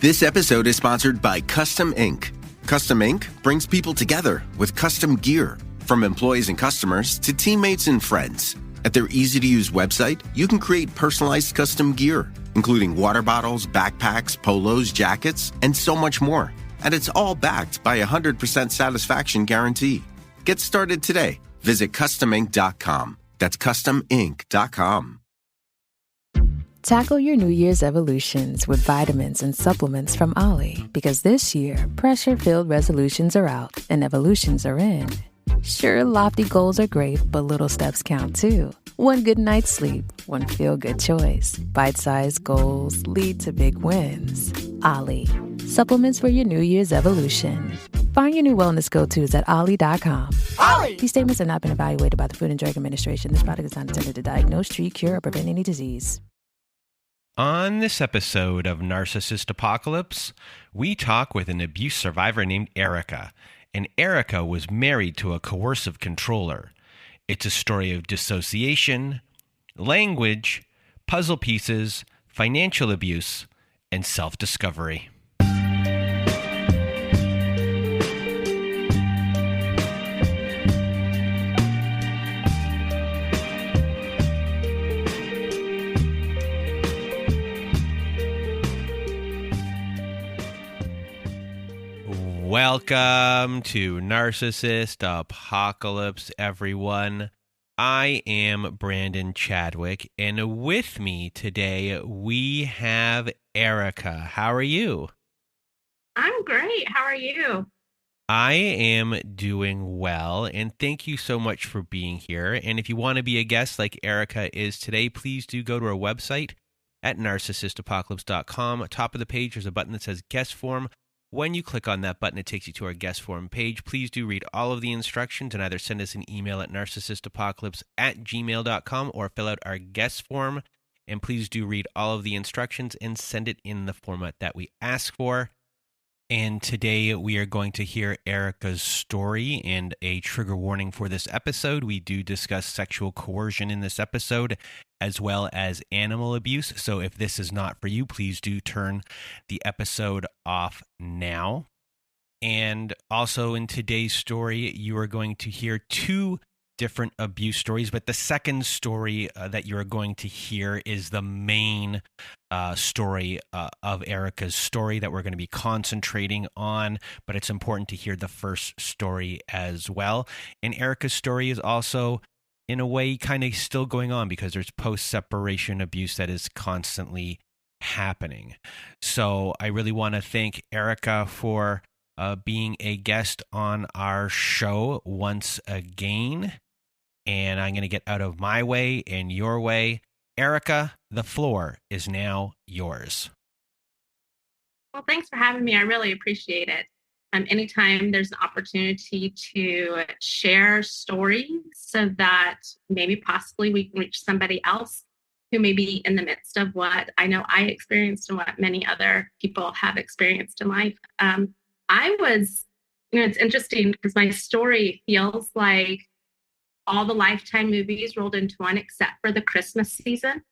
This episode is sponsored by Custom Ink. Custom Ink brings people together with custom gear, from employees and customers to teammates and friends. At their easy-to-use website, you can create personalized custom gear, including water bottles, backpacks, polos, jackets, and so much more. And it's all backed by a 100% satisfaction guarantee. Get started today. Visit customink.com. That's customink.com. Tackle your New Year's evolutions with vitamins and supplements from Ollie, because this year, pressure-filled resolutions are out and evolutions are in. Sure, lofty goals are great, but little steps count too. One good night's sleep, one feel-good choice. Bite-sized goals lead to big wins. Ollie, supplements for your New Year's evolution. Find your new wellness go-tos at ollie.com. Ollie! These statements have not been evaluated by the Food and Drug Administration. This product is not intended to diagnose, treat, cure, or prevent any disease. On this episode of Narcissist Apocalypse, we talk with an abuse survivor named Erika. And Erika was married to a coercive controller. It's a story of dissociation, language, puzzle pieces, financial abuse, and self-discovery. Welcome to Narcissist Apocalypse, everyone. I am Brandon Chadwick, and with me today we have Erika. How are you? I'm great. How are you? I am doing well, and thank you so much for being here. And if you want to be a guest like Erika is today, please do go to our website at narcissistapocalypse.com. Top of the page, there's a button that says guest form. When you click on that button, it takes you to our guest form page. Please do read all of the instructions and either send us an email at narcissistapocalypse@gmail.com or fill out our guest form. And please do read all of the instructions and send it in the format that we ask for. And today we are going to hear Erika's story, and a trigger warning for this episode. We do discuss sexual coercion in this episode, as well as animal abuse. So if this is not for you, please do turn the episode off now. And also in today's story, you are going to hear two different abuse stories, but the second story that you're going to hear is the main story of Erika's story that we're going to be concentrating on, but it's important to hear the first story as well. And Erika's story is also, in a way, kind of still going on because there's post-separation abuse that is constantly happening. So I really want to thank Erika for being a guest on our show once again. And I'm going to get out of my way and your way. Erika, the floor is now yours. Well, thanks for having me. I really appreciate it. Anytime there's an opportunity to share stories so that maybe possibly we can reach somebody else who may be in the midst of what I know I experienced and what many other people have experienced in life. It's interesting because my story feels like all the Lifetime movies rolled into one except for the Christmas season.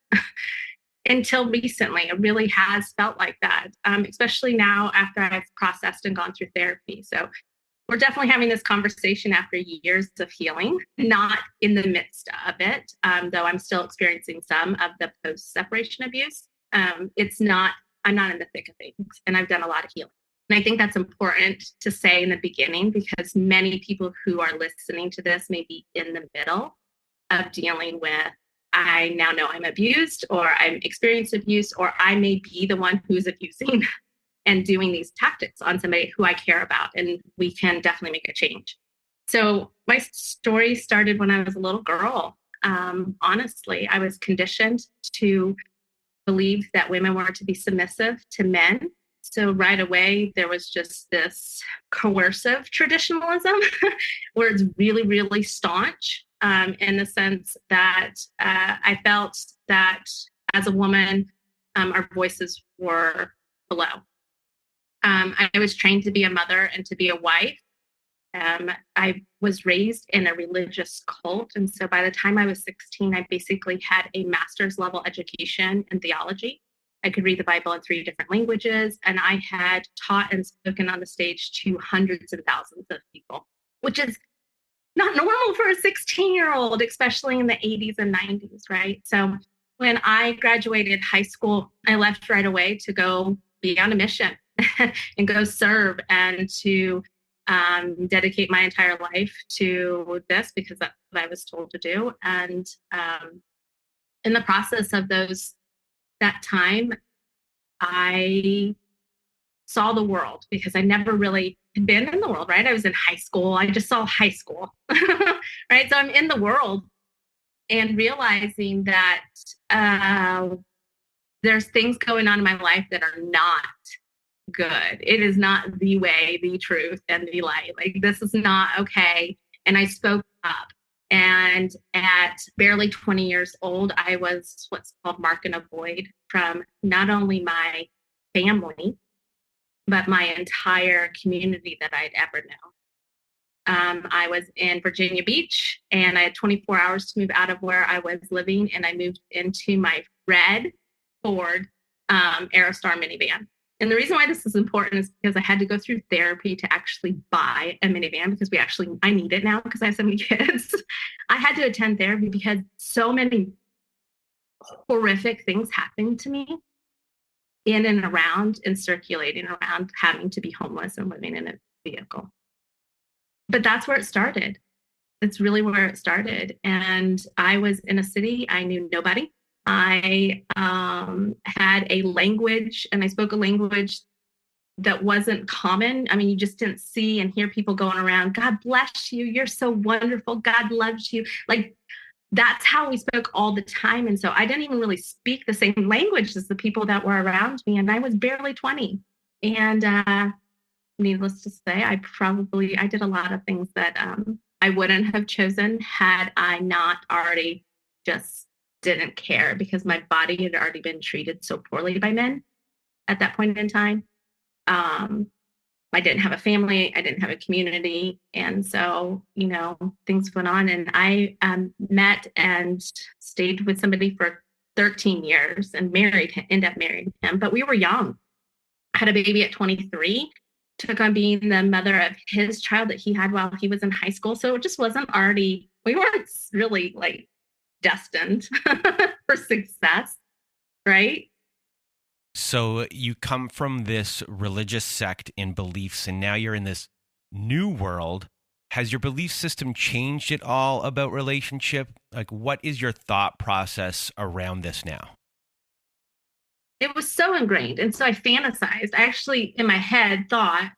Until recently, it really has felt like that, especially now after I've processed and gone through therapy. So we're definitely having this conversation after years of healing, not in the midst of it, though I'm still experiencing some of the post-separation abuse. I'm not in the thick of things, and I've done a lot of healing. And I think that's important to say in the beginning because many people who are listening to this may be in the middle of dealing with, I now know I'm abused, or I'm experiencing abuse, or I may be the one who's abusing and doing these tactics on somebody who I care about, and we can definitely make a change. So my story started when I was a little girl. Honestly, I was conditioned to believe that women were to be submissive to men. So right away, there was just this coercive traditionalism where it's really, really staunch in the sense that I felt that as a woman, our voices were below. I was trained to be a mother and to be a wife. I was raised in a religious cult. And so by the time I was 16, I basically had a master's level education in theology. I could read the Bible in 3 different languages, and I had taught and spoken on the stage to hundreds and thousands of people, which is not normal for a 16-year-old, especially in the 80s and 90s, right? So when I graduated high school, I left right away to go be on a mission and go serve and to dedicate my entire life to this because that's what I was told to do. And in the process of that time, I saw the world because I never really had been in the world, right? I was in high school. I just saw high school, right? So I'm in the world and realizing that there's things going on in my life that are not good. It is not the way, the truth, and the light. Like, this is not okay. And I spoke up. And at barely 20 years old, I was what's called mark and avoid from not only my family, but my entire community that I'd ever known. I was in Virginia Beach, and I had 24 hours to move out of where I was living, and I moved into my red Ford Aerostar minivan. And the reason why this is important is because I had to go through therapy to actually buy a minivan because I need it now because I have so many kids. I had to attend therapy because so many horrific things happened to me in and around and circulating around having to be homeless and living in a vehicle. But that's where it started. It's really where it started. And I was in a city, I knew nobody. I had a language, and I spoke a language that wasn't common. I mean, you just didn't see and hear people going around, God bless you, you're so wonderful, God loves you. Like, that's how we spoke all the time. And so I didn't even really speak the same language as the people that were around me. And I was barely 20. And needless to say, I did a lot of things that I wouldn't have chosen had I not already just didn't care, because my body had already been treated so poorly by men at that point in time. I didn't have a family, I didn't have a community. And so, things went on, and I met and stayed with somebody for 13 years and ended up marrying him. But we were young. I had a baby at 23, took on being the mother of his child that he had while he was in high school. So it just we weren't really like destined for success, right? So you come from this religious sect and beliefs, and now you're in this new world. Has your belief system changed at all about relationship? Like, what is your thought process around this now? It was so ingrained. And so I fantasized. I actually, in my head, thought,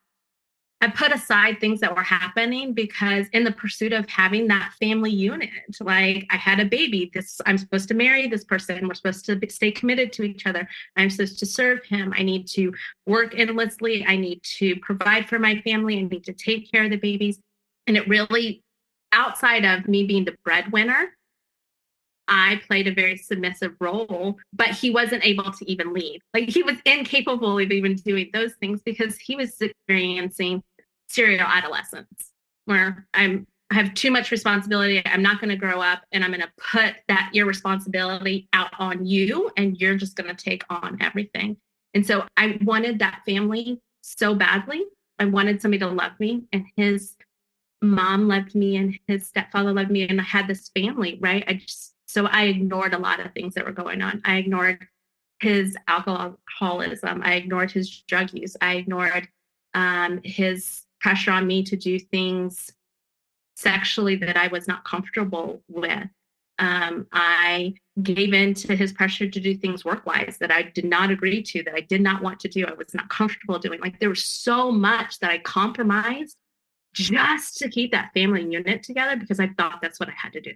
I put aside things that were happening because in the pursuit of having that family unit, like, I had a baby, I'm supposed to marry this person. We're supposed to stay committed to each other. I'm supposed to serve him. I need to work endlessly. I need to provide for my family. I need to take care of the babies. And it really, outside of me being the breadwinner, I played a very submissive role, but he wasn't able to even lead. Like, he was incapable of even doing those things because he was experiencing serial adolescence where I have too much responsibility. I'm not going to grow up, and I'm going to put that irresponsibility out on you, and you're just going to take on everything. And so I wanted that family so badly. I wanted somebody to love me, and his mom loved me and his stepfather loved me, and I had this family, right? So I ignored a lot of things that were going on. I ignored his alcoholism. I ignored his drug use. I ignored his pressure on me to do things sexually that I was not comfortable with. I gave in to his pressure to do things work-wise that I did not agree to, that I did not want to do. I was not comfortable doing. Like, there was so much that I compromised just to keep that family unit together because I thought that's what I had to do.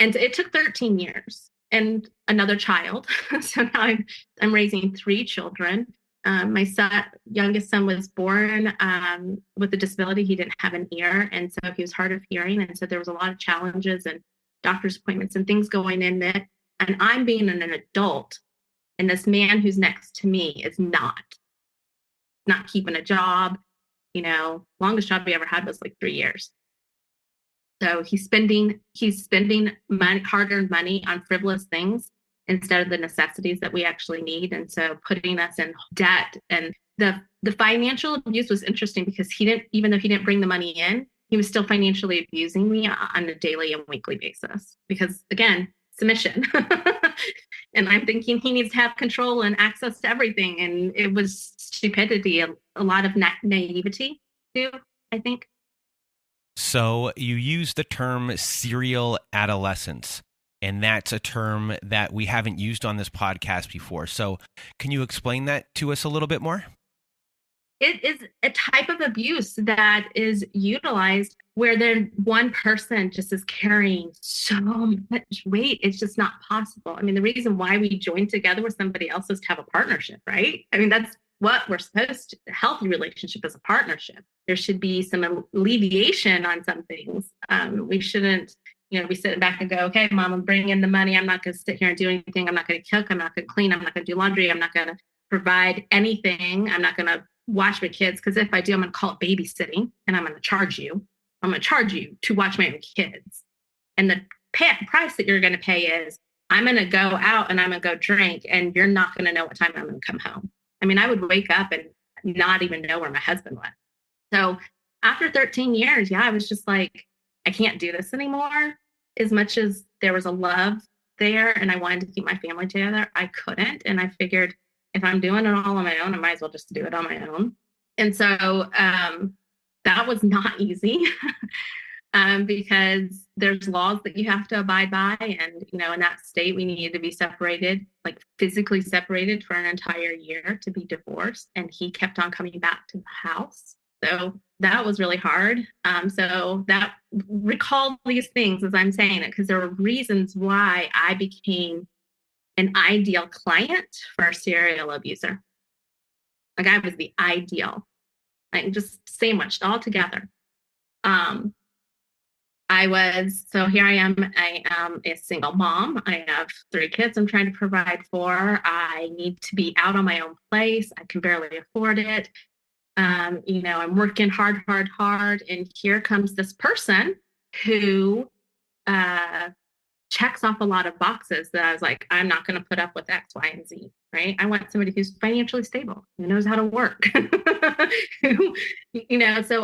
And it took 13 years and another child. So now I'm raising 3 children. My youngest son was born with a disability. He didn't have an ear, and so he was hard of hearing. And so there was a lot of challenges and doctor's appointments and things going in it. And I'm being an adult, and this man who's next to me is not keeping a job. Longest job he ever had was like 3 years. So he's spending money, hard-earned money on frivolous things instead of the necessities that we actually need. And so putting us in debt. And the financial abuse was interesting because even though he didn't bring the money in, he was still financially abusing me on a daily and weekly basis because, again, submission. And I'm thinking he needs to have control and access to everything. And it was stupidity, a lot of naivety too, I think. So you use the term serial adolescence, and that's a term that we haven't used on this podcast before. So can you explain that to us a little bit more? It is a type of abuse that is utilized where then one person just is carrying so much weight. It's just not possible. I mean, the reason why we join together with somebody else is to have a partnership, right? I mean, that's what we're supposed to. A healthy relationship is a partnership. There should be some alleviation on some things. We shouldn't, we sit back and go, okay, mom, I'm bringing in the money. I'm not going to sit here and do anything. I'm not going to cook. I'm not going to clean. I'm not going to do laundry. I'm not going to provide anything. I'm not going to watch my kids, because if I do, I'm going to call it babysitting, and I'm going to charge you. I'm going to charge you to watch my own kids. And the price that you're going to pay is I'm going to go out and I'm going to go drink, and you're not going to know what time I'm going to come home. I mean, I would wake up and not even know where my husband went. So after 13 years, I was just like, I can't do this anymore. As much as there was a love there and I wanted to keep my family together, I couldn't. And I figured, if I'm doing it all on my own, I might as well just do it on my own. And so that was not easy because there's laws that you have to abide by. And, in that state, we needed to be separated, like physically separated for an entire year to be divorced. And he kept on coming back to the house. So that was really hard. So that recall these things as I'm saying it, because there were reasons why I became an ideal client for a serial abuser. Like, I was the ideal, like just sandwiched all together. Here I am a single mom. I have 3 kids I'm trying to provide for. I need to be out on my own place. I can barely afford it. I'm working hard. And here comes this person who, checks off a lot of boxes that I was like, I'm not going to put up with X, Y, and Z, right? I want somebody who's financially stable, who knows how to work, so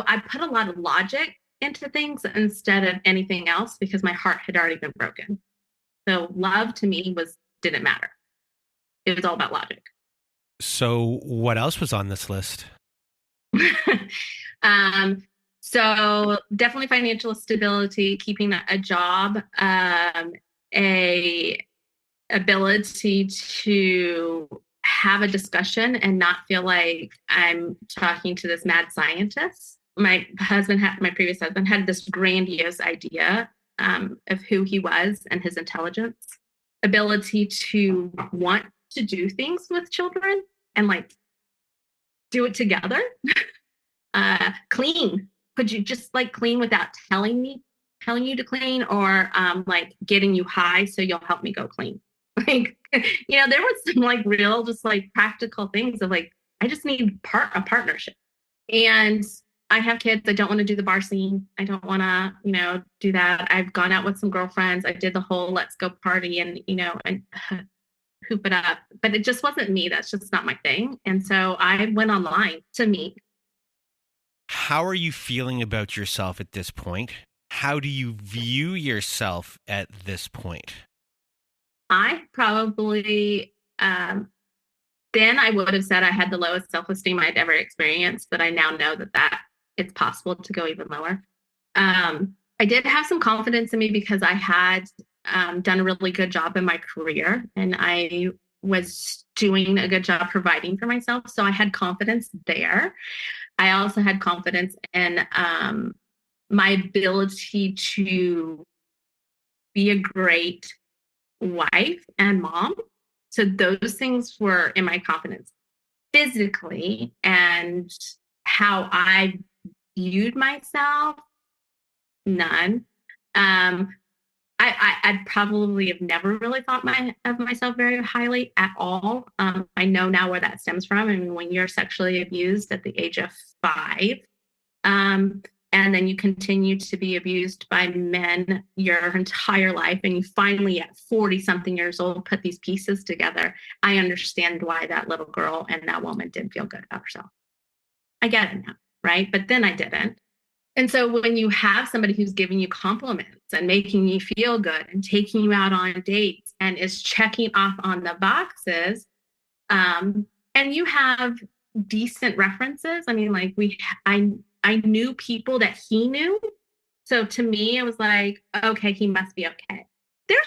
I put a lot of logic into things instead of anything else because my heart had already been broken. So love to me didn't matter. It was all about logic. So what else was on this list? So definitely financial stability, keeping a job, a ability to have a discussion and not feel like I'm talking to this mad scientist. My previous husband had this grandiose idea of who he was and his intelligence, ability to want to do things with children and like do it together. Clean. Could you just like clean without telling you to clean, or like getting you high so you'll help me go clean? Like, there was some like real, just like practical things of like, I just need a partnership. And I have kids. I don't want to do the bar scene. I don't want to, do that. I've gone out with some girlfriends. I did the whole let's go party and, and hoop it up. But it just wasn't me. That's just not my thing. And so I went online to meet. How are you feeling about yourself at this point? How do you view yourself at this point? I probably, then I would have said I had the lowest self-esteem I'd ever experienced, but I now know that it's possible to go even lower. I did have some confidence in me because I had done a really good job in my career and I was doing a good job providing for myself. So I had confidence there. I also had confidence in my ability to be a great wife and mom. So those things were in my confidence. Physically and how I viewed myself, none. I'd probably have never really thought of myself very highly at all. I know now where that stems from. I mean, when you're sexually abused at the age of 5, and And then you continue to be abused by men your entire life. And you finally, at 40 something years old, put these pieces together. I understand why that little girl and that woman didn't feel good about herself. I get it now, right? But then I didn't. And so when you have somebody who's giving you compliments and making you feel good and taking you out on dates and is checking off on the boxes, and you have decent references. I mean, like I knew people that he knew. So to me, it was like, okay, he must be okay. There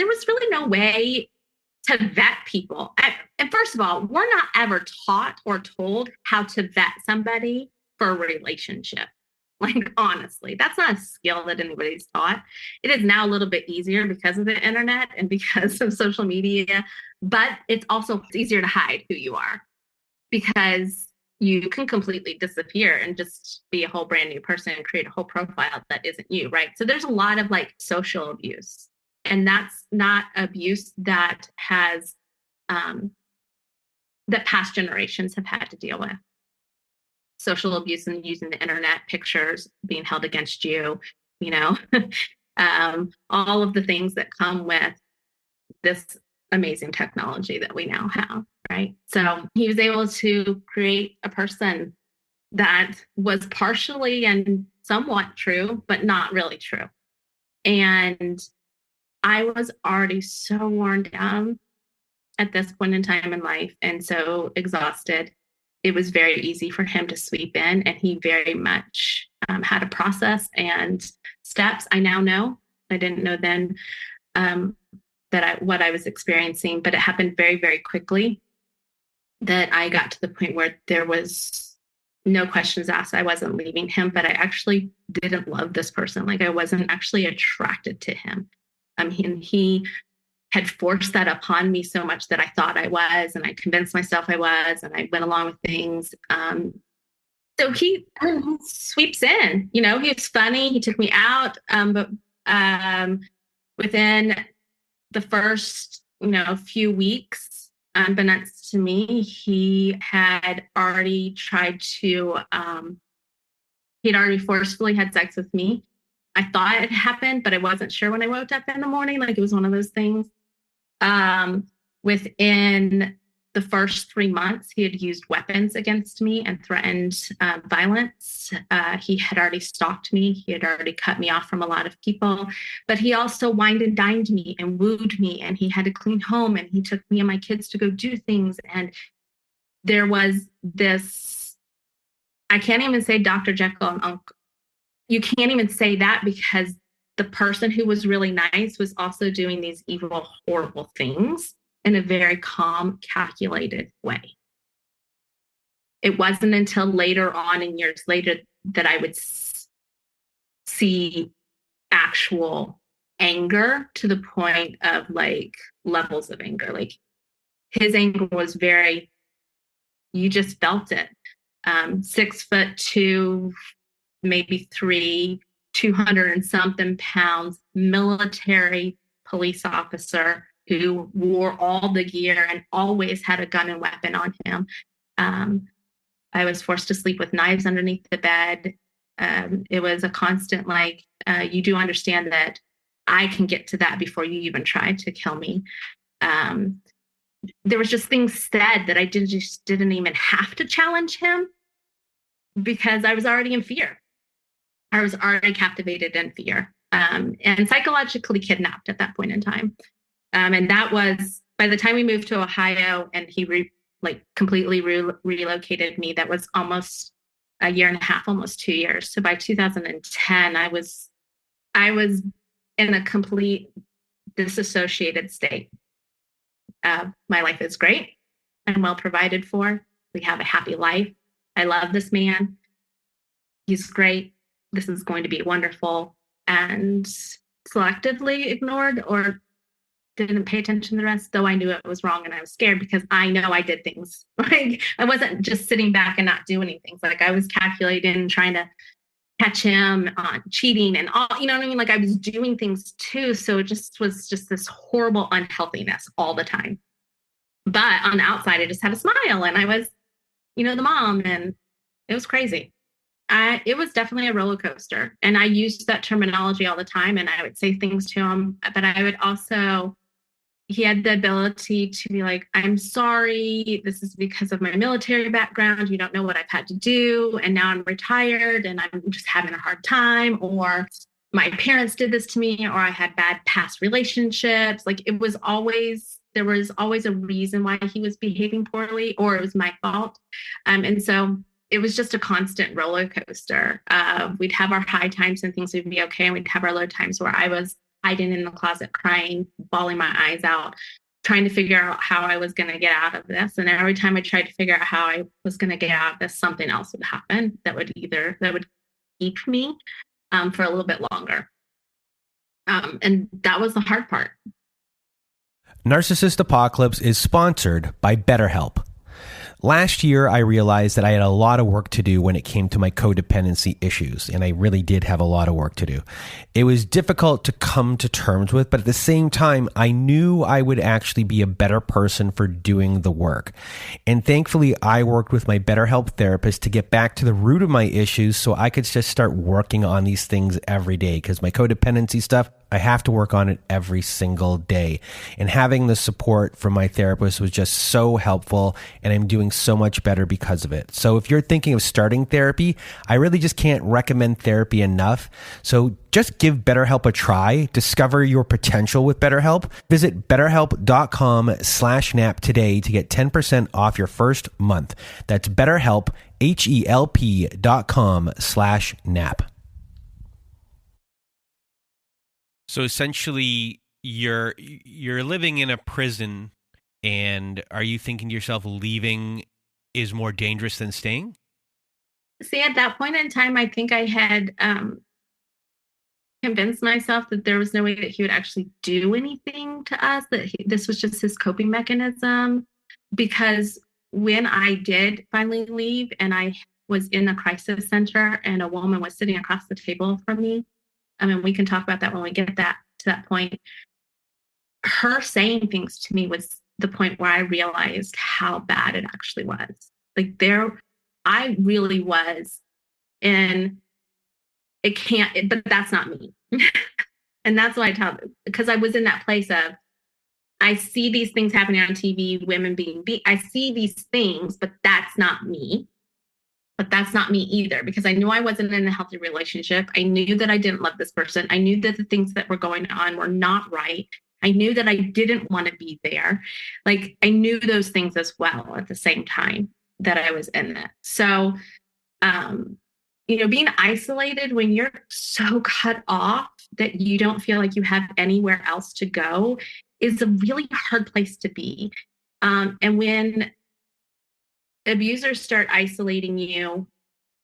was really no way to vet people. And first of all, we're not ever taught or told how to vet somebody for a relationship. Like, honestly, that's not a skill that anybody's taught. It is now a little bit easier because of the internet and because of social media, but it's also easier to hide who you are because you can completely disappear and just be a whole brand new person and create a whole profile that isn't you, right? So there's a lot of like social abuse, and that's not abuse that has that past generations have had to deal with. Social abuse and using the internet, pictures being held against you, you know, all of the things that come with this amazing technology that we now have, right? So he was able to create a person that was partially and somewhat true, but not really true. And I was already so worn down at this point in time in life and so exhausted. It was very easy for him to sweep in, and he very much had a process and steps. I now know. I didn't know then what I was experiencing, but it happened very, very quickly that I got to the point where there was no questions asked. I wasn't leaving him, but I actually didn't love this person. Like I wasn't actually attracted to him. He had forced that upon me so much that I thought I was, and I convinced myself I was, and I went along with things. So he sweeps in, you know, he was funny. He took me out. But within the first, few weeks, unbeknownst to me, he had already tried to, he'd already forcefully had sex with me. I thought it happened, but I wasn't sure when I woke up in the morning. Like it was one of those things. Within the first 3 months, he had used weapons against me and threatened violence. He had already stalked me. He had already cut me off from a lot of people, but he also wined and dined me and wooed me, and he had to clean home, and he took me and my kids to go do things. And there was this, I can't even say Dr. Jekyll and Uncle. You can't even say that because the person who was really nice was also doing these evil, horrible things in a very calm, calculated way. It wasn't until later on and years later that I would see actual anger to the point of like levels of anger. Like his anger was very, you just felt it. 6'2", maybe 3, 200 and something pounds, military police officer who wore all the gear and always had a gun and weapon on him. I was forced to sleep with knives underneath the bed. It was a constant, like, you do understand that I can get to that before you even try to kill me. There was just things said that I just didn't even have to challenge him because I was already in fear. I was already captivated in fear and psychologically kidnapped at that point in time. And that was, by the time we moved to Ohio and he completely relocated me, that was almost a year and a half, almost 2 years. So by 2010, I was in a complete disassociated state. My life is great. I'm well provided for. We have a happy life. I love this man. He's great. This is going to be wonderful. And selectively ignored or didn't pay attention to the rest, though I knew it was wrong and I was scared because I know I did things. Like I wasn't just sitting back and not doing anything. Like I was calculating and trying to catch him on cheating and all, you know what I mean? Like I was doing things too. So it just was just this horrible unhealthiness all the time. But on the outside, I just had a smile and I was, the mom, and it was crazy. It was definitely a roller coaster. And I used that terminology all the time. And I would say things to him, but I would also, he had the ability to be like, I'm sorry, this is because of my military background. You don't know what I've had to do. And now I'm retired and I'm just having a hard time. Or my parents did this to me, or I had bad past relationships. Like there was always a reason why he was behaving poorly, or it was my fault. And so it was just a constant roller coaster. We'd have our high times and things would be okay. And we'd have our low times where I was hiding in the closet, crying, bawling my eyes out, trying to figure out how I was going to get out of this. And every time I tried to figure out how I was going to get out of this, something else would happen that would keep me for a little bit longer. And that was the hard part. Narcissist Apocalypse is sponsored by BetterHelp. Last year, I realized that I had a lot of work to do when it came to my codependency issues, and I really did have a lot of work to do. It was difficult to come to terms with, but at the same time, I knew I would actually be a better person for doing the work. And thankfully, I worked with my BetterHelp therapist to get back to the root of my issues so I could just start working on these things every day, because my codependency stuff, I have to work on it every single day. And having the support from my therapist was just so helpful, and I'm doing so much better because of it. So if you're thinking of starting therapy, I really just can't recommend therapy enough. So just give BetterHelp a try. Discover your potential with BetterHelp. Visit betterhelp.com/nap today to get 10% off your first month. That's BetterHelp, HELP.com/nap. So essentially, you're living in a prison, and are you thinking to yourself, leaving is more dangerous than staying? See, at that point in time, I think I had convinced myself that there was no way that he would actually do anything to us, that this was just his coping mechanism. Because when I did finally leave and I was in a crisis center and a woman was sitting across the table from me, I mean, we can talk about that when we get to that point. Her saying things to me was the point where I realized how bad it actually was. Like I really was in, but that's not me. And that's why I tell them, because I was in that place of, I see these things happening on TV, women being beat. I see these things, but that's not me. But that's not me either, because I knew I wasn't in a healthy relationship. I knew that I didn't love this person. I knew that the things that were going on were not right. I knew that I didn't want to be there. Like, I knew those things as well at the same time that I was in it. So, being isolated when you're so cut off that you don't feel like you have anywhere else to go is a really hard place to be. And when abusers start isolating you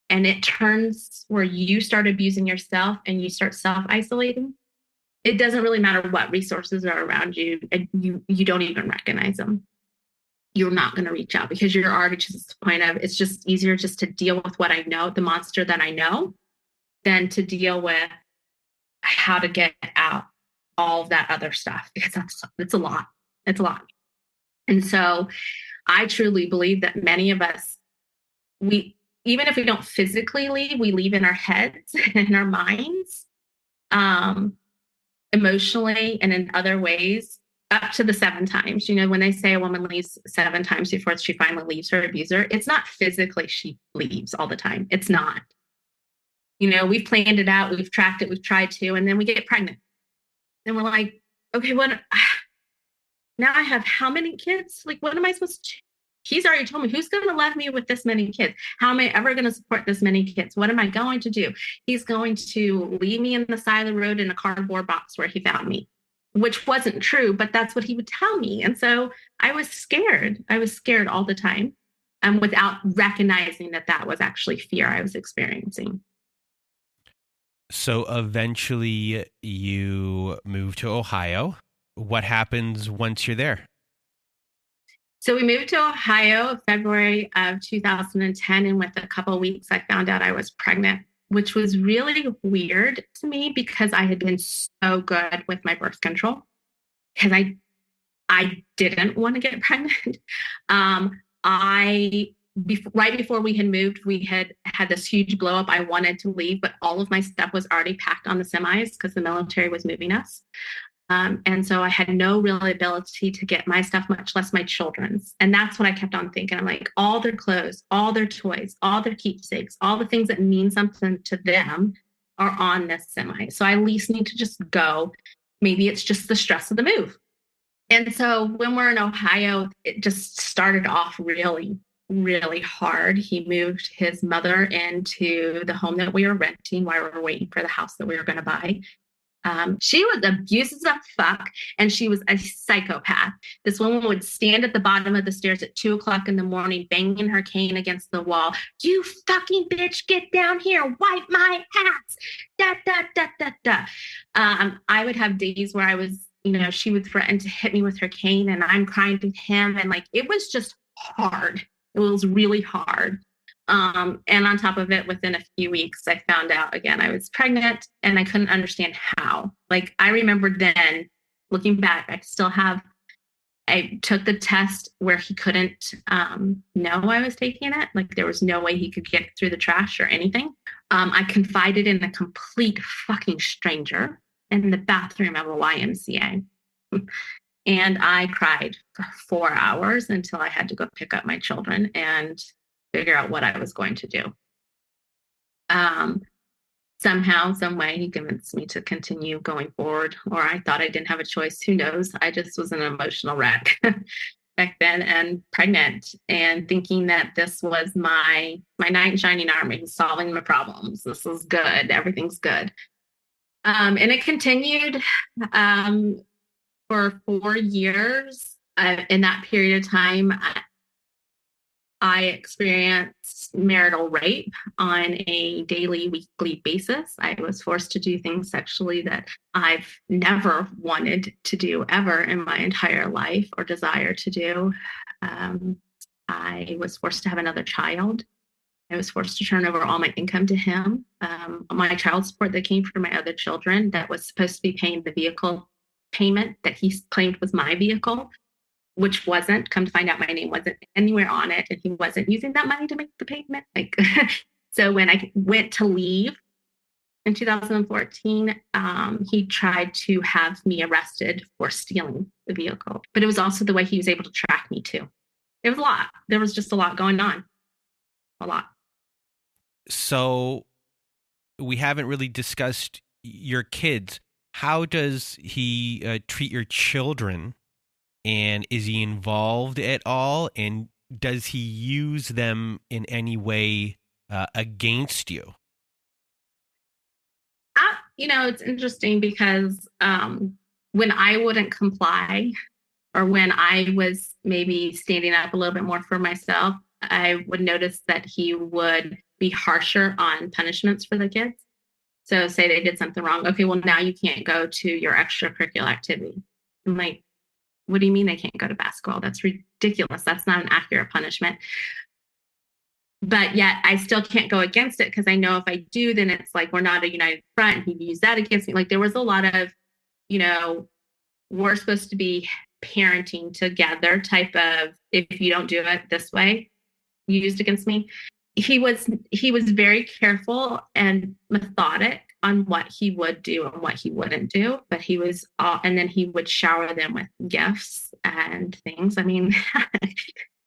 and it turns where you start abusing yourself and you start self-isolating, it doesn't really matter what resources are around you, and you don't even recognize them. You're not going to reach out because you're already to the point of, it's just easier just to deal with what I know, the monster that I know, than to deal with how to get out all of that other stuff, because it's a lot. It's a lot. And so I truly believe that many of us, even if we don't physically leave, we leave in our heads and in our minds, emotionally and in other ways, up to the 7 times. When they say a woman leaves 7 times before she finally leaves her abuser, it's not physically she leaves all the time. It's not. We've planned it out, we've tracked it, we've tried to, and then we get pregnant. And we're like, okay, now I have how many kids? Like, what am I supposed to do? He's already told me, who's going to love me with this many kids? How am I ever going to support this many kids? What am I going to do? He's going to leave me in the side of the road in a cardboard box where he found me, which wasn't true, but that's what he would tell me. And so I was scared. I was scared all the time, without recognizing that was actually fear I was experiencing. So eventually you moved to Ohio. What happens once you're there? So we moved to Ohio February of 2010. And with a couple of weeks, I found out I was pregnant, which was really weird to me because I had been so good with my birth control, because I didn't want to get pregnant. I right before we had moved, we had this huge blow up. I wanted to leave, but all of my stuff was already packed on the semis because the military was moving us. And so I had no real ability to get my stuff, much less my children's. And that's what I kept on thinking. I'm like, all their clothes, all their toys, all their keepsakes, all the things that mean something to them are on this semi. So I at least need to just go. Maybe it's just the stress of the move. And so when we're in Ohio, it just started off really, really hard. He moved his mother into the home that we were renting while we were waiting for the house that we were going to buy. She was abusive as fuck, and she was a psychopath. This woman would stand at the bottom of the stairs at 2:00 in the morning, banging her cane against the wall. You fucking bitch, get down here, wipe my ass. Da, da, da, da, da. I would have days where I was, she would threaten to hit me with her cane, and I'm crying to him. And like, it was just hard. It was really hard. And on top of it, within a few weeks, I found out again, I was pregnant, and I couldn't understand how. Like, I remember then looking back, I took the test where he couldn't know I was taking it. Like, there was no way he could get through the trash or anything. I confided in a complete fucking stranger in the bathroom of a YMCA. And I cried for 4 hours until I had to go pick up my children and figure out what I was going to do. Somehow, some way, he convinced me to continue going forward, or I thought I didn't have a choice. Who knows? I just was an emotional wreck back then, and pregnant, and thinking that this was my knight in shining armor, solving my problems. This is good. Everything's good. And it continued for 4 years. In that period of time, I experienced marital rape on a daily, weekly basis. I was forced to do things sexually that I've never wanted to do ever in my entire life or desire to do. I was forced to have another child. I was forced to turn over all my income to him. My child support that came from my other children that was supposed to be paying the vehicle payment that he claimed was my vehicle, which wasn't. Come to find out, my name wasn't anywhere on it, and he wasn't using that money to make the payment. Like, so when I went to leave in 2014, he tried to have me arrested for stealing the vehicle. But it was also the way he was able to track me too. It was a lot. There was just a lot going on. A lot. So we haven't really discussed your kids. How does he treat your children? And is he involved at all? And does he use them in any way against you? It's interesting because when I wouldn't comply, or when I was maybe standing up a little bit more for myself, I would notice that he would be harsher on punishments for the kids. So say they did something wrong. Okay, well, now you can't go to your extracurricular activity. I'm like, what do you mean they can't go to basketball? That's ridiculous. That's not an accurate punishment. But yet I still can't go against it because I know if I do, then it's like we're not a united front. And he'd use that against me. Like, there was a lot of, we're supposed to be parenting together type of, if you don't do it this way, used against me. He was very careful and methodic on what he would do and what he wouldn't do, but he was and then he would shower them with gifts and things. I mean,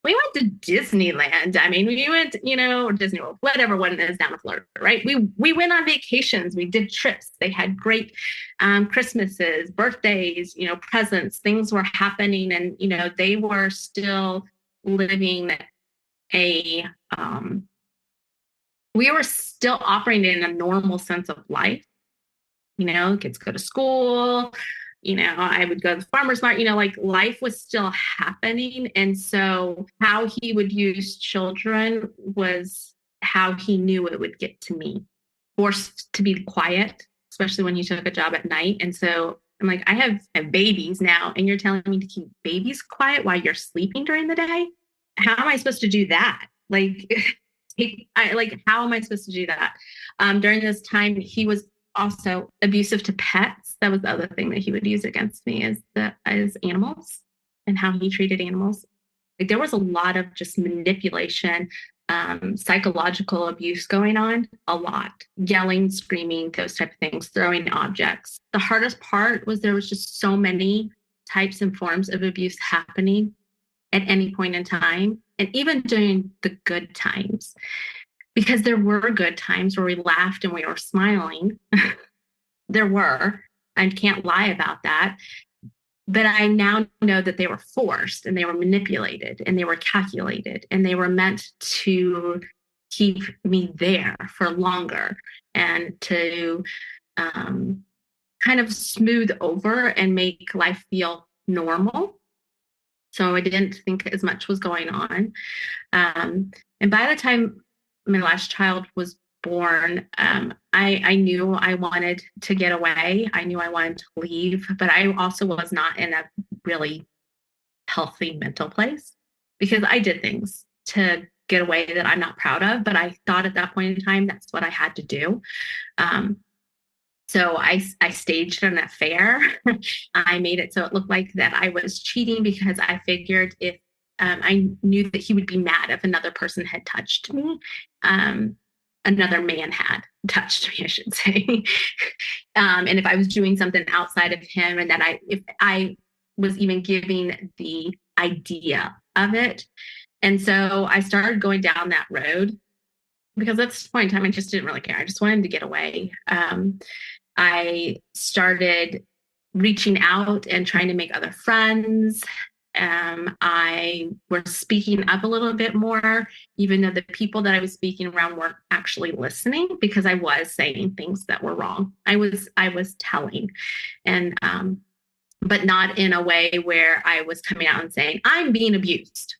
we went to Disneyland. I mean, we went, or Disney World, whatever one is down in Florida, right? We went on vacations. We did trips. They had great Christmases, birthdays, presents. Things were happening, and they were still living we were still operating in a normal sense of life. Kids go to school, I would go to the farmer's market, like life was still happening. And so how he would use children was how he knew it would get to me, forced to be quiet, especially when he took a job at night. And so I'm like, I have babies now, and you're telling me to keep babies quiet while you're sleeping during the day? How am I supposed to do that? How am I supposed to do that? During this time, he was also abusive to pets. That was the other thing that he would use against me, is animals and how he treated animals. Like there was a lot of just manipulation, psychological abuse going on, a lot, yelling, screaming, those type of things, throwing objects. The hardest part was there was just so many types and forms of abuse happening at any point in time, and even during the good times, because there were good times where we laughed and we were smiling. There were, I can't lie about that. But I now know that they were forced and they were manipulated and they were calculated and they were meant to keep me there for longer and to kind of smooth over and make life feel normal. So I didn't think as much was going on. And by the time my last child was born, I knew I wanted to get away. I knew I wanted to leave, but I also was not in a really healthy mental place because I did things to get away that I'm not proud of, but I thought at that point in time, that's what I had to do. So I staged an affair. I made it so it looked like that I was cheating because I figured if I knew that he would be mad if another person had touched me. Another man had touched me, I should say. And if I was doing something outside of him, and that if I was even giving the idea of it. And so I started going down that road because at this point in time, I just didn't really care. I just wanted to get away. I started reaching out and trying to make other friends. I was speaking up a little bit more, even though the people that I was speaking around weren't actually listening, because I was saying things that were wrong. I was telling, and but not in a way where I was coming out and saying I'm being abused,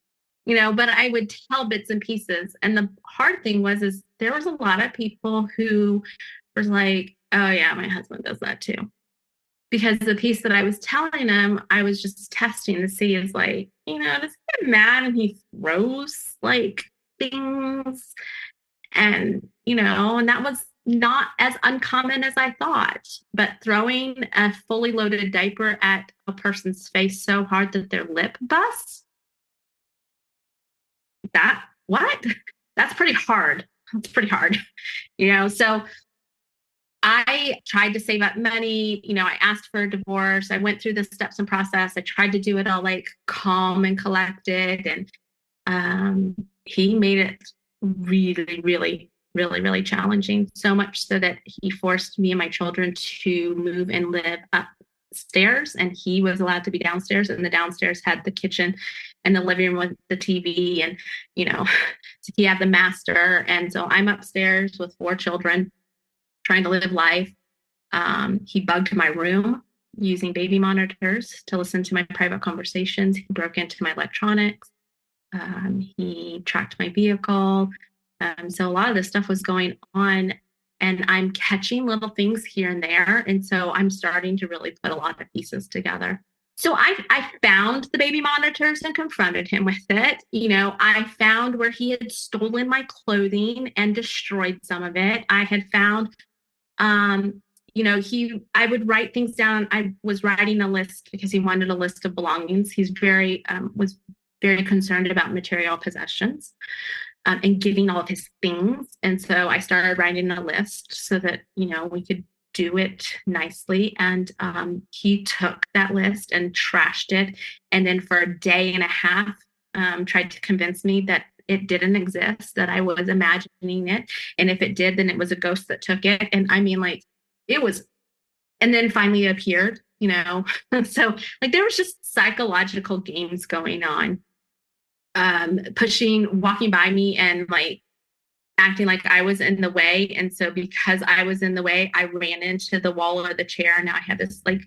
but I would tell bits and pieces. And the hard thing is there was a lot of people who was like, oh yeah, my husband does that too. Because the piece that I was telling him, I was just testing to see is like, does he get mad and he throws like things? And, and that was not as uncommon as I thought. But throwing a fully loaded diaper at a person's face so hard that their lip busts, that's pretty hard. That's pretty hard, so I tried to save up money. I asked for a divorce. I went through the steps and process. I tried to do it all like calm and collected. And he made it really, really, really, really challenging. So much so that he forced me and my children to move and live upstairs. And he was allowed to be downstairs. And the downstairs had the kitchen and the living room with the TV. And, he had the master. And so I'm upstairs with 4 children, trying to live life. He bugged my room using baby monitors to listen to my private conversations. He broke into my electronics. He tracked my vehicle. So a lot of this stuff was going on, and I'm catching little things here and there. And so I'm starting to really put a lot of pieces together. So I found the baby monitors and confronted him with it. I found where he had stolen my clothing and destroyed some of it. I had found I would write things down. I was writing a list because he wanted a list of belongings. He's was very concerned about material possessions and getting all of his things. And so I started writing a list so that, we could do it nicely. And he took that list and trashed it. And then for a day and a half, tried to convince me that it didn't exist, that I was imagining it. And if it did, then it was a ghost that took it. And I mean, like, it was, and then finally it appeared, So like there was just psychological games going on, walking by me and like acting like I was in the way. And so because I was in the way, I ran into the wall or the chair. And now I had this like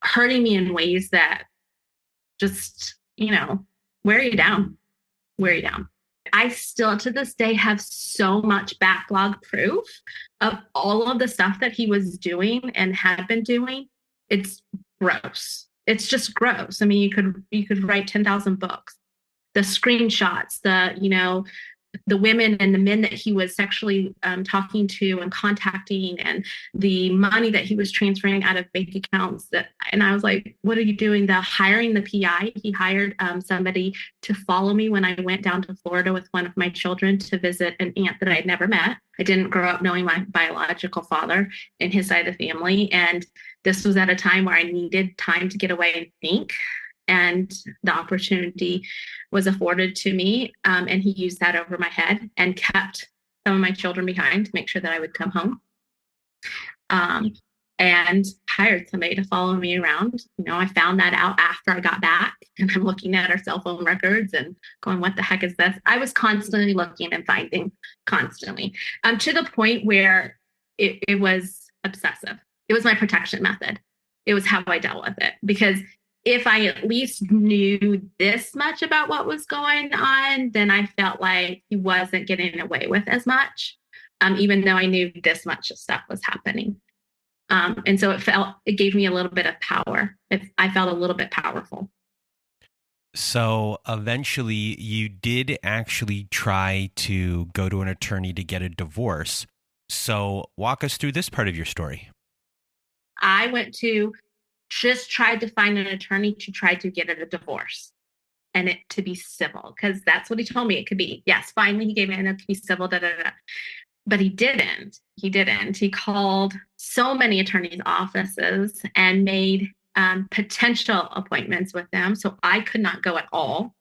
hurting me in ways that just, wear you down. I still to this day have so much backlog proof of all of the stuff that he was doing and had been doing. It's gross. It's just gross. I mean, you could write 10,000 books. The screenshots, the women and the men that he was sexually talking to and contacting, and the money that he was transferring out of bank accounts. And I was like, what are you doing? Hiring the PI. He hired somebody to follow me when I went down to Florida with one of my children to visit an aunt that I had never met. I didn't grow up knowing my biological father and his side of the family. And this was at a time where I needed time to get away and think. And the opportunity was afforded to me. And he used that over my head and kept some of my children behind to make sure that I would come home. And hired somebody to follow me around. I found that out after I got back, and I'm looking at our cell phone records and going, what the heck is this? I was constantly looking and finding constantly, to the point where it was obsessive. It was my protection method. It was how I dealt with it, because if I at least knew this much about what was going on, then I felt like he wasn't getting away with as much, even though I knew this much stuff was happening. And so it gave me a little bit of power. I felt a little bit powerful. So eventually you did actually try to go to an attorney to get a divorce. So walk us through this part of your story. I tried to find an attorney to try to get a divorce, and it to be civil, because that's what he told me it could be. Yes, finally, he gave me it to be civil, But he didn't. He called so many attorneys' offices and made potential appointments with them. So I could not go at all.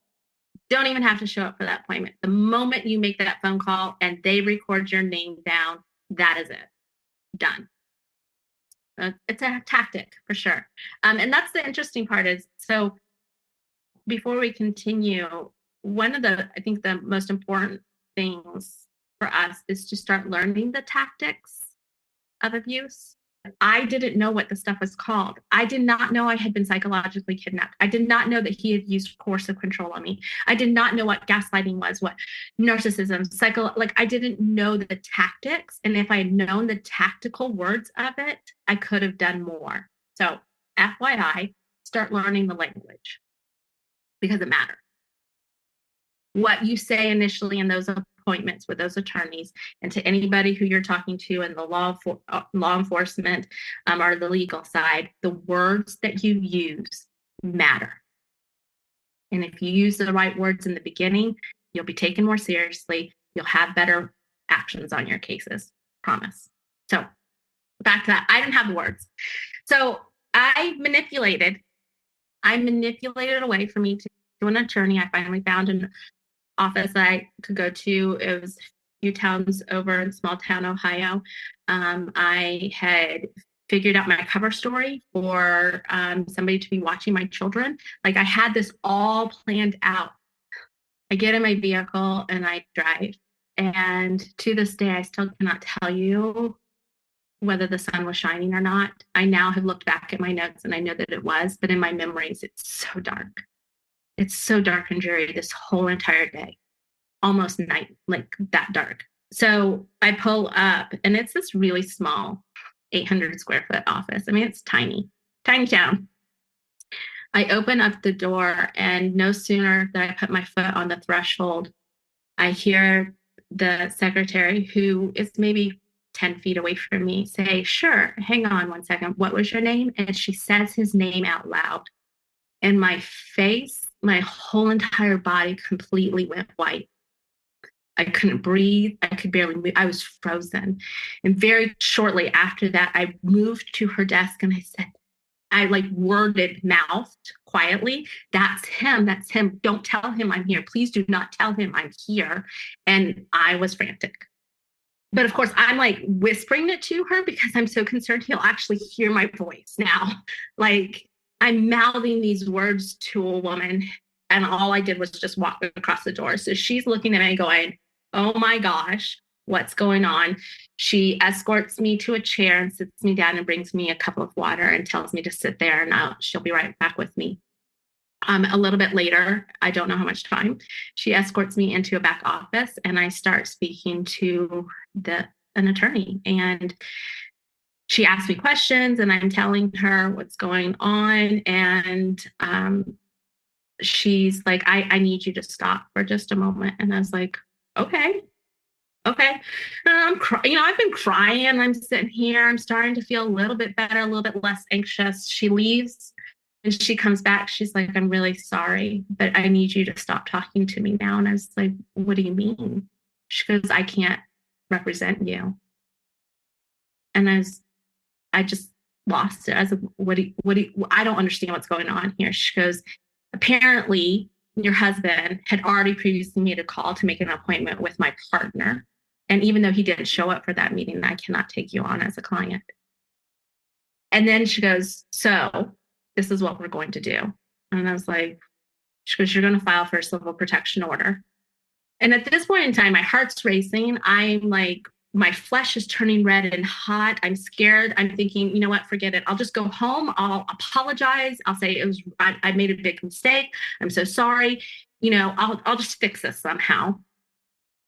Don't even have to show up for that appointment. The moment you make that phone call and they record your name down, that is it. Done. It's a tactic for sure. And that's the interesting part is, so before we continue, I think the most important things for us is to start learning the tactics of abuse. I didn't know what the stuff was called. I did not know I had been psychologically kidnapped. I did not know that he had used coercive control on me. I did not know what gaslighting was, what narcissism, I didn't know the tactics. And if I had known the tactical words of it, I could have done more. So FYI, start learning the language, because it matters. What you say initially in those appointments with those attorneys, and to anybody who you're talking to in the law enforcement or the legal side, the words that you use matter. And if you use the right words in the beginning, you'll be taken more seriously. You'll have better actions on your cases. Promise. So back to that. I didn't have the words. So I manipulated a way for me to an attorney. I finally found an office I could go to. It was a few towns over in small town Ohio. I had figured out my cover story for somebody to be watching my children. I had this all planned out. I get in my vehicle and I drive. And to this day, I still cannot tell you whether the sun was shining or not. I now have looked back at my notes and I know that it was, but in my memories, it's so dark. It's so dark and dreary this whole entire day, almost night, that dark. So I pull up, and it's this really small 800 square foot office. I mean, it's tiny town. I open up the door, and no sooner than I put my foot on the threshold, I hear the secretary, who is maybe 10 feet away from me, say, "Sure, hang on one second. What was your name?" And she says his name out loud. And my face, my whole entire body completely went white. I couldn't breathe. I could barely move. I was frozen. And very shortly after that, I moved to her desk and I said, mouthed quietly, "That's him. That's him. Don't tell him I'm here. Please do not tell him I'm here." And I was frantic. But of course, I'm whispering it to her because I'm so concerned he'll actually hear my voice now. I'm mouthing these words to a woman, and all I did was just walk across the door. So she's looking at me going, "Oh my gosh, what's going on?" She escorts me to a chair and sits me down and brings me a cup of water and tells me to sit there, and she'll be right back with me. A little bit later, I don't know how much time, she escorts me into a back office, and I start speaking to an attorney. And she asked me questions, and I'm telling her what's going on. And she's like, I need you to stop for just a moment. And I was like, okay. Okay. I'm crying. I've been crying. I'm sitting here. I'm starting to feel a little bit better, a little bit less anxious. She leaves and she comes back. She's like, I'm really sorry, but I need you to stop talking to me now. And I was like, what do you mean? She goes, I can't represent you. And I just lost it. I was like, I don't understand what's going on here. She goes, apparently your husband had already previously made a call to make an appointment with my partner. And even though he didn't show up for that meeting, I cannot take you on as a client. And then she goes, so this is what we're going to do. And I was like, she goes, you're going to file for a civil protection order. And at this point in time, my heart's racing. I'm like, my flesh is turning red and hot. I'm scared. I'm thinking, you know what, forget it. I'll just go home. I'll apologize. I'll say I made a big mistake. I'm so sorry. I'll just fix this somehow.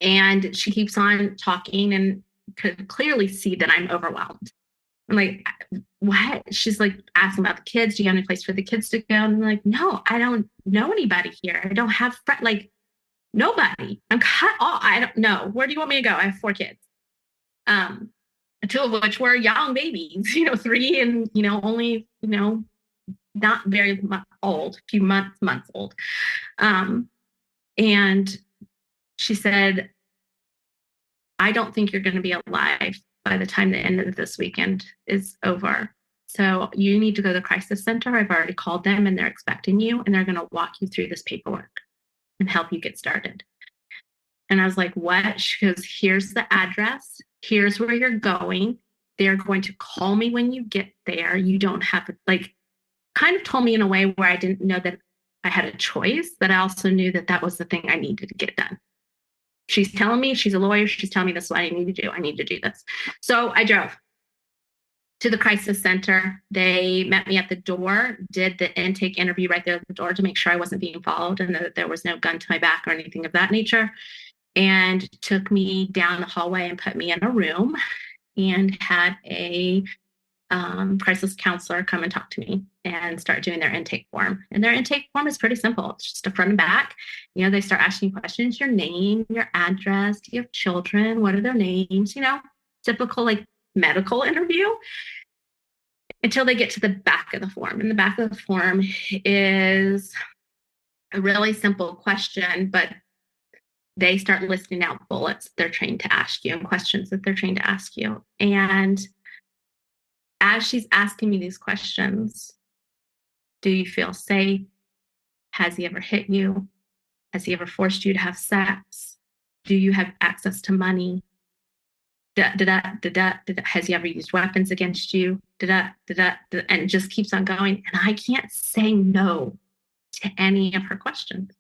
And she keeps on talking and could clearly see that I'm overwhelmed. I'm like, what? She's like asking about the kids. Do you have any place for the kids to go? And I'm like, no, I don't know anybody here. I don't have nobody. I'm cut off. I don't know. Where do you want me to go? I have 4 kids. 2 of which were young babies, 3 and, only, not very old, a few months old. And she said, I don't think you're going to be alive by the time the end of this weekend is over. So you need to go to the crisis center. I've already called them and they're expecting you, and they're going to walk you through this paperwork and help you get started. And I was like, what? She goes, here's the address. Here's where you're going. They're going to call me when you get there. You don't have kind of told me in a way where I didn't know that I had a choice, but I also knew that that was the thing I needed to get done. She's telling me, she's a lawyer. She's telling me this is what I need to do. I need to do this. So I drove to the crisis center. They met me at the door, did the intake interview right there at the door to make sure I wasn't being followed and that there was no gun to my back or anything of that nature, and took me down the hallway and put me in a room and had a crisis counselor come and talk to me and start doing their intake form. And their intake form is pretty simple. It's just a front and back. They start asking questions, your name, your address, do you have children? What are their names? Typical medical interview, until they get to the back of the form. And the back of the form is a really simple question, but they start listing out bullets they're trained to ask you and questions that they're trained to ask you. And as she's asking me these questions, do you feel safe? Has he ever hit you? Has he ever forced you to have sex? Do you have access to money? Has he ever used weapons against you? And it just keeps on going. And I can't say no to any of her questions.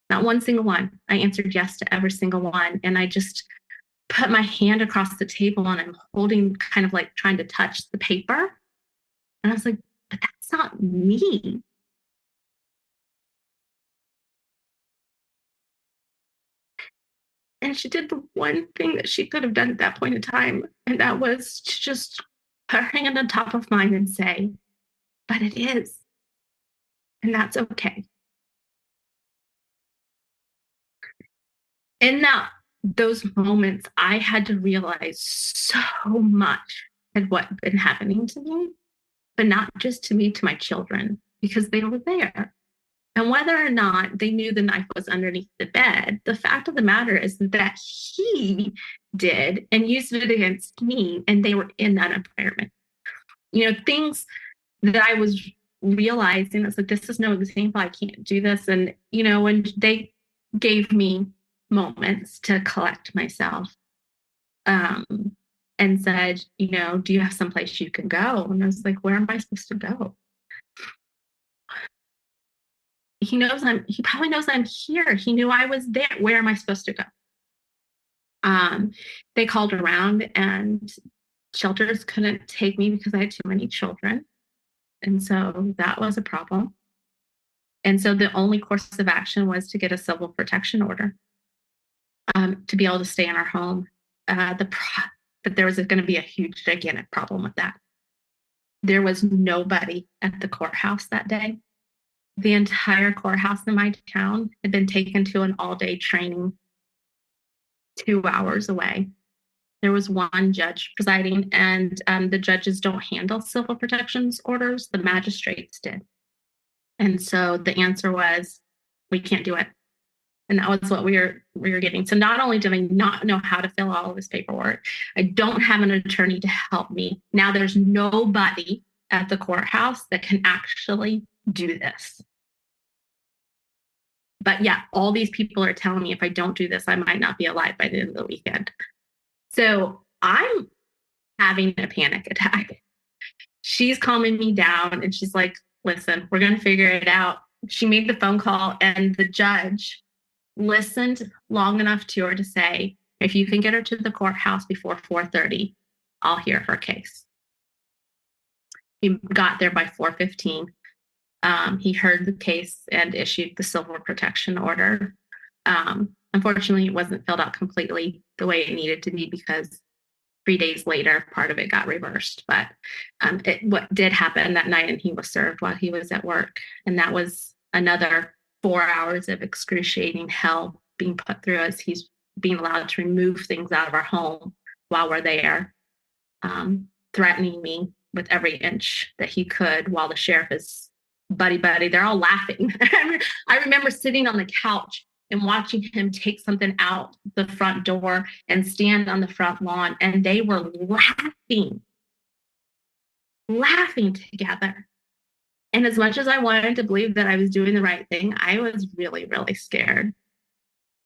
Not one single one. I answered yes to every single one. And I just put my hand across the table and I'm holding, kind of trying to touch the paper. And I was like, but that's not me. And she did the one thing that she could have done at that point in time. And that was to just put her hand on top of mine and say, but it is. And that's okay. In those moments, I had to realize so much had what been happening to me, but not just to me, to my children, because they were there. And whether or not they knew the knife was underneath the bed, the fact of the matter is that he did and used it against me, and they were in that environment. Things that I was realizing, it's like, this is no example. I can't do this. And, when they gave me moments to collect myself and said, do you have someplace you can go? And I was like, where am I supposed to go? He probably knows I'm here. He knew I was there. Where am I supposed to go? They called around and shelters couldn't take me because I had too many children. And so that was a problem. And so the only course of action was to get a civil protection order to be able to stay in our home. But there was going to be a huge, gigantic problem with that. There was nobody at the courthouse that day. The entire courthouse in my town had been taken to an all-day training 2 hours away. There was one judge presiding, and the judges don't handle civil protections orders. The magistrates did. And so the answer was, we can't do it. And that was what we were getting. So not only did I not know how to fill all of this paperwork, I don't have an attorney to help me. Now there's nobody at the courthouse that can actually do this. But yeah, all these people are telling me if I don't do this, I might not be alive by the end of the weekend. So I'm having a panic attack. She's calming me down and she's like, listen, we're going to figure it out. She made the phone call and the judge listened long enough to her to say, if you can get her to the courthouse before 4:30, I'll hear her case. He got there by 4:15. He heard the case and issued the civil protection order. Unfortunately, it wasn't filled out completely the way it needed to be because 3 days later, part of it got reversed. But what did happen that night, and he was served while he was at work. And that was another 4 hours of excruciating hell being put through us. He's being allowed to remove things out of our home while we're there, threatening me with every inch that he could while the sheriff is buddy. They're all laughing. I remember sitting on the couch and watching him take something out the front door and stand on the front lawn. And they were laughing together. And as much as I wanted to believe that I was doing the right thing, I was really, really scared.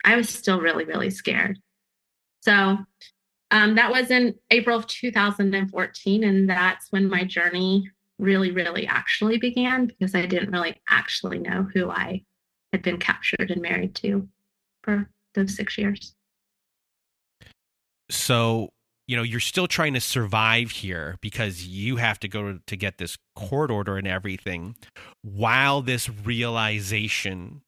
I was still really, really scared. So that was in April of 2014. And that's when my journey really, really actually began, because I didn't really actually know who I had been captured and married to for those 6 years. So, you're still trying to survive here because you have to go to get this court order and everything while this realization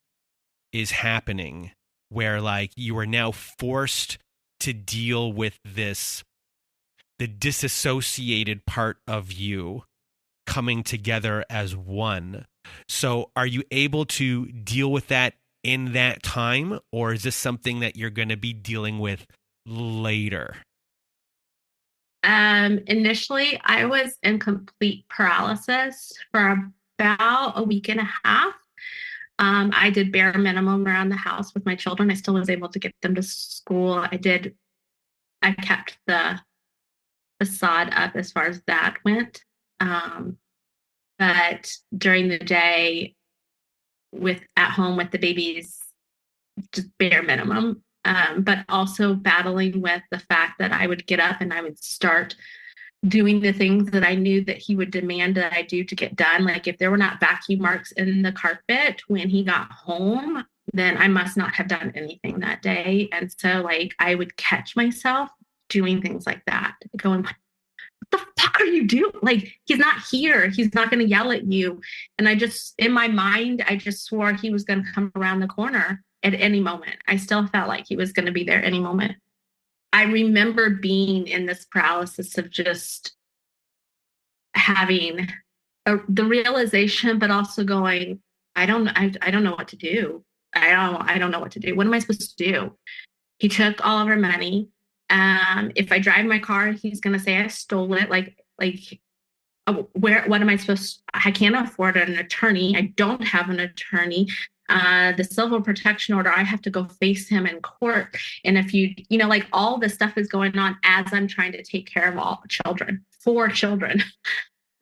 is happening, where like you are now forced to deal with the disassociated part of you coming together as one. So are you able to deal with that in that time, or is this something that you're going to be dealing with later? Initially, I was in complete paralysis for about a week and a half. I did bare minimum around the house with my children. I still was able to get them to school. I kept the facade up as far as that went. But during the day at home with the babies, just bare minimum. But also battling with the fact that I would get up and I would start doing the things that I knew that he would demand that I do to get done. Like if there were not vacuum marks in the carpet when he got home, then I must not have done anything that day. And so like I would catch myself doing things like that, going, what the fuck are you doing? Like, he's not here. He's not going to yell at you. And in my mind, I just swore he was going to come around the corner at any moment. I still felt like he was going to be there any moment. I remember being in this paralysis of just having the realization, but also going, I don't know what to do. I don't know what to do. What am I supposed to do? He took all of our money. If I drive my car, he's going to say I stole it. What am I supposed to, I can't afford an attorney. I don't have an attorney. The civil protection order, I have to go face him in court. And if like all this stuff is going on as I'm trying to take care of four children.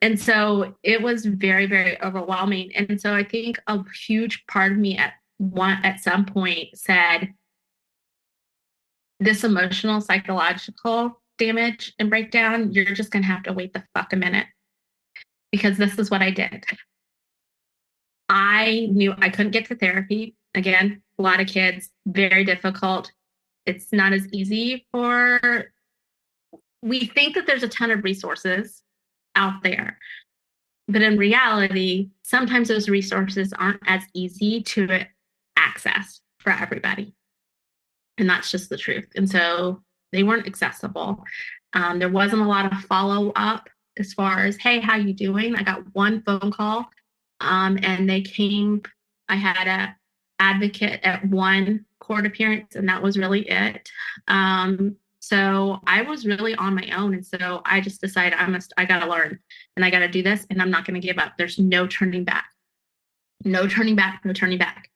And so it was very, very overwhelming. And so I think a huge part of me at some point said, this emotional, psychological damage and breakdown, you're just going to have to wait the fuck a minute, because this is what I did. I knew I couldn't get to therapy. Again, a lot of kids, very difficult. It's not as easy we think that there's a ton of resources out there, but in reality, sometimes those resources aren't as easy to access for everybody. And that's just the truth. And so they weren't accessible. There wasn't a lot of follow-up as far as, hey, how you doing? I got one phone call and they came. I had an advocate at one court appearance, and that was really it. So I was really on my own. And so I just decided I got to learn and I got to do this, and I'm not going to give up. There's no turning back, no turning back, no turning back.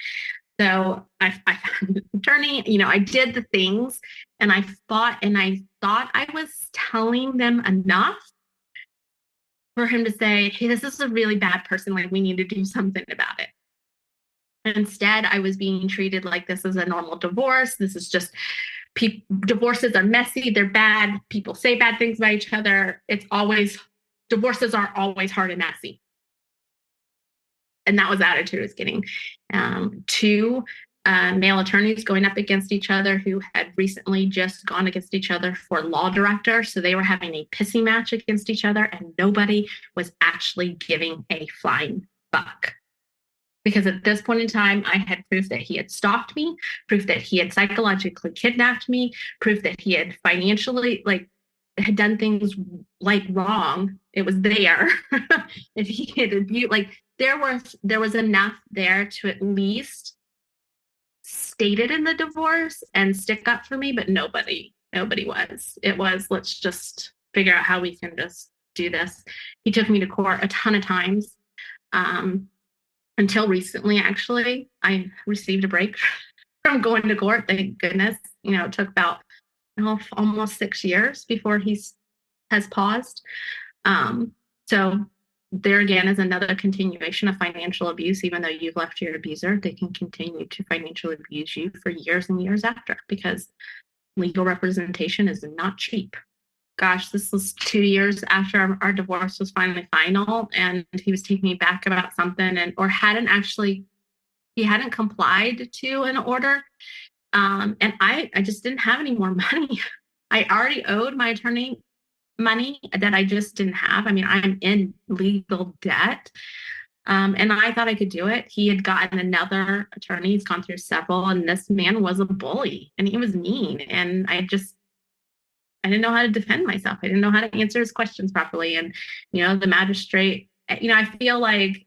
So I found an attorney, I did the things, and I fought, and I thought I was telling them enough for him to say, hey, this is a really bad person. Like, we need to do something about it. Instead, I was being treated like this is a normal divorce. This is just divorces are messy. They're bad. People say bad things about each other. Divorces are always hard and messy. And that was the attitude I was getting. Two male attorneys going up against each other who had recently just gone against each other for law director. So they were having a pissing match against each other, and nobody was actually giving a flying fuck. Because at this point in time, I had proof that he had stalked me, proof that he had psychologically kidnapped me, proof that he had financially, had done things wrong. It was there. If he had abused, there was enough there to at least state it in the divorce and stick up for me, but nobody was. It was, let's just figure out how we can just do this. He took me to court a ton of times. Until recently, actually, I received a break from going to court. Thank goodness. It took about almost 6 years before has paused. So there again is another continuation of financial abuse. Even though you've left your abuser, they can continue to financially abuse you for years and years after, because legal representation is not cheap. Gosh, this was 2 years after our divorce was finally final, and he was taking me back about something, he hadn't complied to an order. And I just didn't have any more money. I already owed my attorney money that I just didn't have. I mean, I'm in legal debt. And I thought I could do it. He had gotten another attorney. He's gone through several, and this man was a bully, and he was mean. And I didn't know how to defend myself. I didn't know how to answer his questions properly. And, the magistrate, I feel like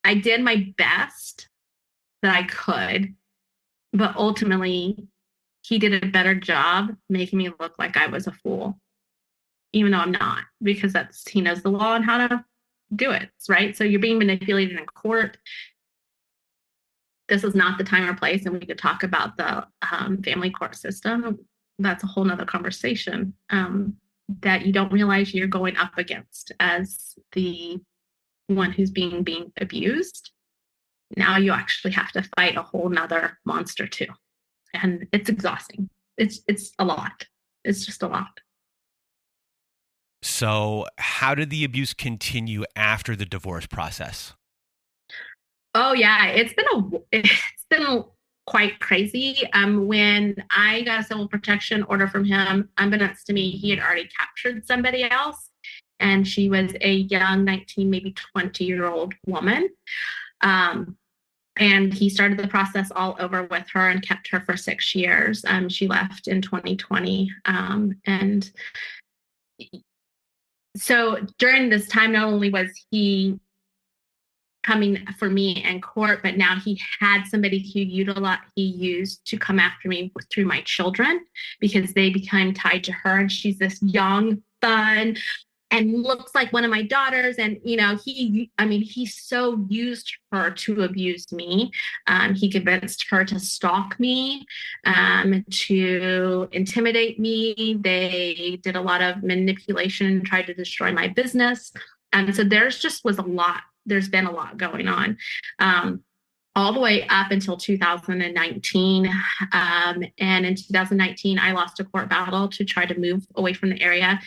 I did my best that I could, but ultimately he did a better job making me look like I was a fool, even though I'm not, because he knows the law and how to do it, right? So you're being manipulated in court. This is not the time or place, and we could talk about the family court system. That's a whole nother conversation that you don't realize you're going up against as the one who's being abused. Now you actually have to fight a whole nother monster too. And it's exhausting. It's a lot. It's just a lot. So how did the abuse continue after the divorce process? Oh yeah, it's been quite crazy. When I got a civil protection order from him, unbeknownst to me, he had already captured somebody else, and she was a young 19, maybe 20-year-old woman. And he started the process all over with her and kept her for 6 years. She left in 2020. And so during this time, not only was he coming for me in court, but now he had somebody he used to come after me through my children, because they became tied to her, and she's this fun, and looks like one of my daughters. And, he so used her to abuse me. He convinced her to stalk me, to intimidate me. They did a lot of manipulation, tried to destroy my business. And so there's been a lot going on. All the way up until 2019. And in 2019, I lost a court battle to try to move away from the area.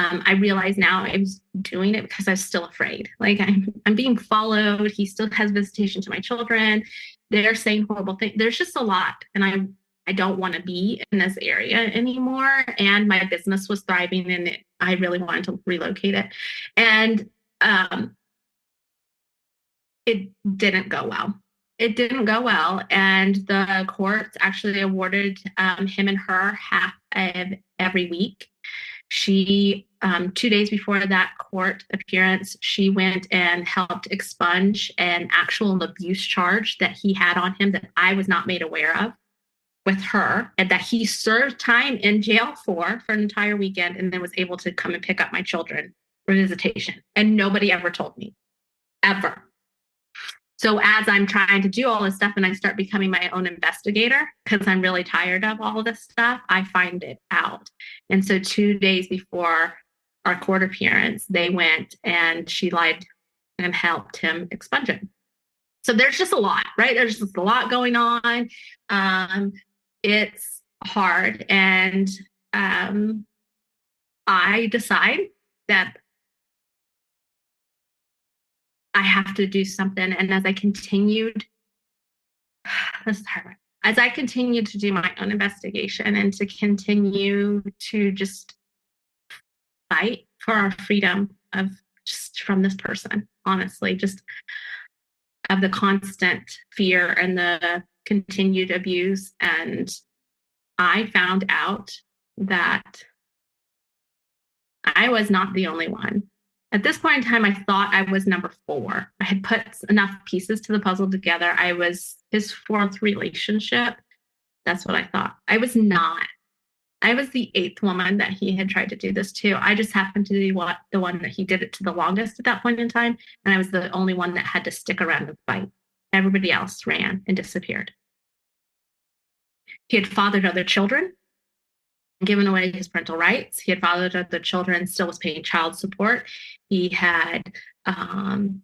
I realize now I was doing it because I was still afraid. Like, I'm being followed. He still has visitation to my children. They're saying horrible things. There's just a lot. And I don't want to be in this area anymore. And my business was thriving, and I really wanted to relocate it. And it didn't go well. And the courts actually awarded him and her half of every week. She 2 days before that court appearance, she went and helped expunge an actual abuse charge that he had on him that I was not made aware of with her, and that he served time in jail for an entire weekend, and then was able to come and pick up my children for visitation. And nobody ever told me, ever. So as I'm trying to do all this stuff and I start becoming my own investigator, because I'm really tired of all of this stuff, I find it out. And so 2 days before our court appearance, they went and she lied and helped him expunge it. So there's just a lot, right? There's just a lot going on. It's hard. And I decide that I have to do something. And as I continued, this is hard. As I continued to do my own investigation and to continue to just fight for our freedom of just from this person, honestly, just of the constant fear and the continued abuse. And I found out that I was not the only one. At this point in time, I thought I was number 4. I had put enough pieces to the puzzle together. I was his 4th relationship. That's what I thought. I was not. I was the 8th woman that he had tried to do this to. I just happened to be the one that he did it to the longest at that point in time. And I was the only one that had to stick around and fight. Everybody else ran and disappeared. He had fathered other children, given away his parental rights. He had fathered other children, still was paying child support. He had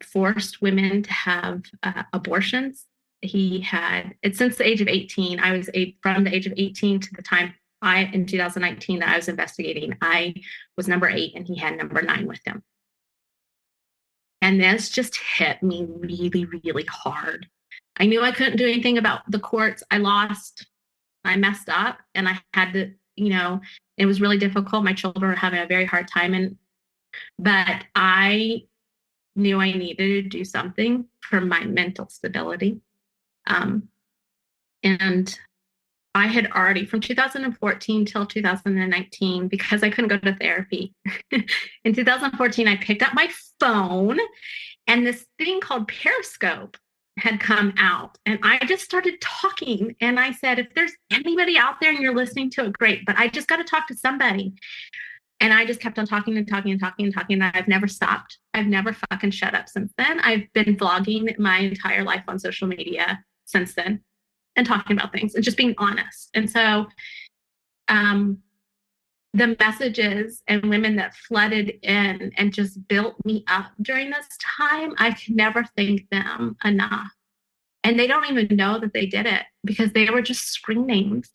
forced women to have abortions. He had, since the age of 18, from the age of 18 to the time in 2019 that I was investigating, I was number 8 and he had number 9 with him. And this just hit me really, really hard. I knew I couldn't do anything about the courts. I lost, I messed up, and I had to, it was really difficult. My children were having a very hard time. But I knew I needed to do something for my mental stability. And I had already, from 2014 till 2019, because I couldn't go to therapy. In 2014, I picked up my phone and this thing called Periscope had come out, and I just started talking. And I said, if there's anybody out there and you're listening to it, great, but I just got to talk to somebody. And I just kept on talking and talking and talking and talking. And I've never stopped. I've never fucking shut up since then. I've been vlogging my entire life on social media since then and talking about things and just being honest. And so the messages and women that flooded in and just built me up during this time, I can never thank them enough. And they don't even know that they did it because they were just screen names.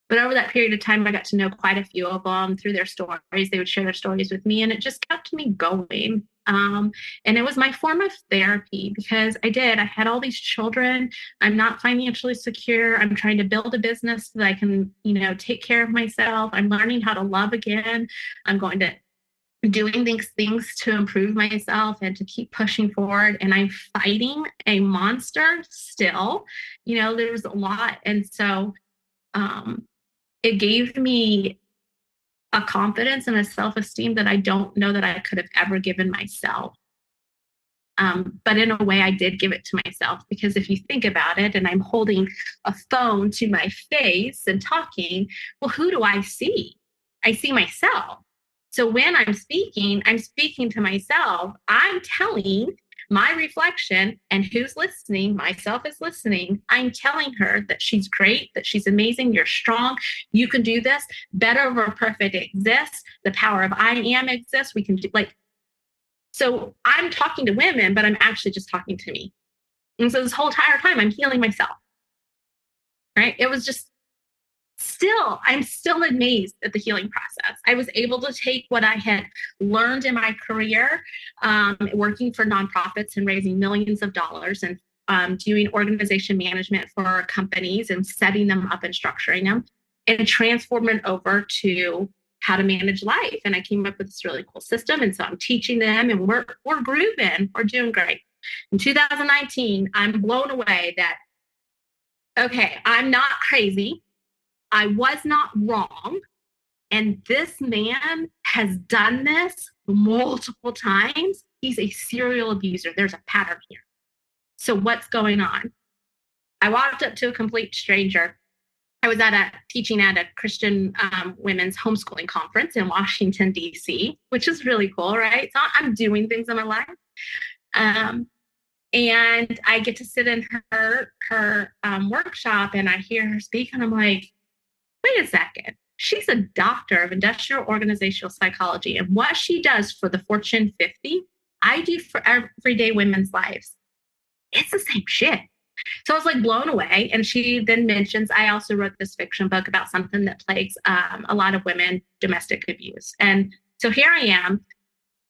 But over that period of time, I got to know quite a few of them through their stories. They would share their stories with me, and it just kept me going. And it was my form of therapy because I had all these children. I'm not financially secure. I'm trying to build a business so that I can, take care of myself. I'm learning how to love again. I'm going to doing things to improve myself and to keep pushing forward. And I'm fighting a monster still. There's a lot. And so it gave me a confidence and a self-esteem that I don't know that I could have ever given myself. But in a way, I did give it to myself, because if you think about it, and I'm holding a phone to my face and talking, well, who do I see? I see myself. So when I'm speaking to myself. I'm telling my reflection, and who's listening? Myself is listening. I'm telling her that she's great, that she's amazing, you're strong, you can do this, better over perfect exists, the power of I am exists, we can do so I'm talking to women, but I'm actually just talking to me. And so this whole entire time I'm healing myself, right? It was just I'm still amazed at the healing process. I was able to take what I had learned in my career, working for nonprofits and raising millions of dollars and doing organization management for companies and setting them up and structuring them, and transform it over to how to manage life. And I came up with this really cool system. And so I'm teaching them, and we're grooving. We're doing great. In 2019, I'm blown away that, okay, I'm not crazy. I was not wrong. And this man has done this multiple times. He's a serial abuser. There's a pattern here. So what's going on? I walked up to a complete stranger. I was teaching at a Christian women's homeschooling conference in Washington, D.C., which is really cool, right? So I'm doing things in my life. And I get to sit in her workshop, and I hear her speak, and I'm like, wait a second. She's a doctor of industrial organizational psychology. And what she does for the Fortune 50, I do for everyday women's lives. It's the same shit. So I was like blown away. And she then mentions, I also wrote this fiction book about something that plagues a lot of women, domestic abuse. And so here I am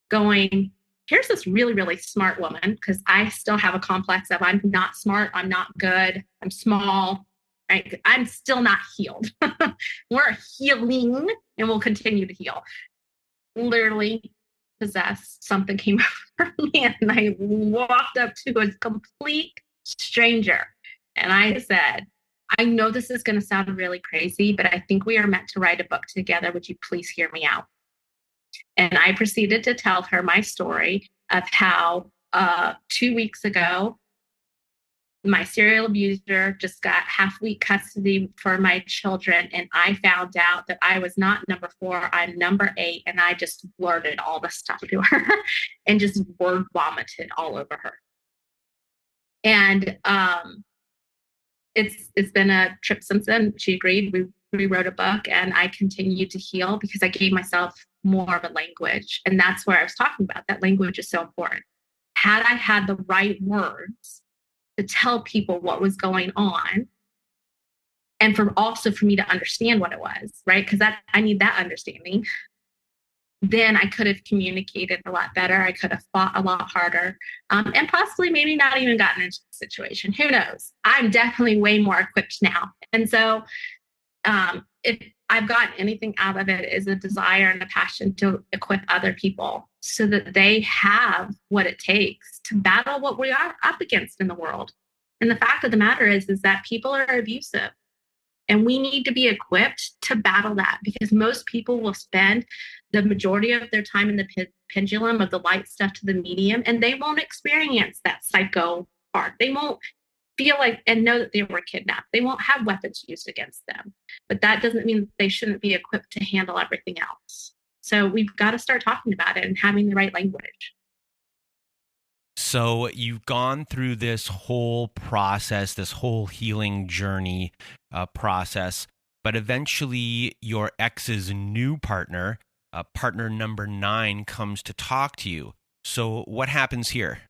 going, here's this really, really smart woman, because I still have a complex of I'm not smart, I'm not good, I'm small, right? I'm still not healed. We're healing and we'll continue to heal. Literally possessed, something came over me, and I walked up to a complete stranger. And I said, I know this is going to sound really crazy, but I think we are meant to write a book together. Would you please hear me out? And I proceeded to tell her my story of how 2 weeks ago, my serial abuser just got half-week custody for my children. And I found out that I was not number 4, I'm number 8. And I just blurted all the stuff to her and just word vomited all over her. And it's been a trip since then. She agreed. We wrote a book, and I continued to heal because I gave myself more of a language. And that's where I was talking about. That language is so important. Had I had the right words to tell people what was going on, and for me to understand what it was, right? Because I need that understanding. Then I could have communicated a lot better. I could have fought a lot harder, and possibly maybe not even gotten into the situation. Who knows? I'm definitely way more equipped now. And so if I've gotten anything out of it, is a desire and a passion to equip other people so that they have what it takes to battle what we are up against in the world. And the fact of the matter is that people are abusive. And we need to be equipped to battle that, because most people will spend the majority of their time in the pendulum of the light stuff to the medium, and they won't experience that psycho part. They won't feel like and know that they were kidnapped. They won't have weapons used against them. But that doesn't mean that they shouldn't be equipped to handle everything else. So we've got to start talking about it and having the right language. So you've gone through this whole process, this whole healing journey process, but eventually your ex's new partner, partner number 9, comes to talk to you. So what happens here?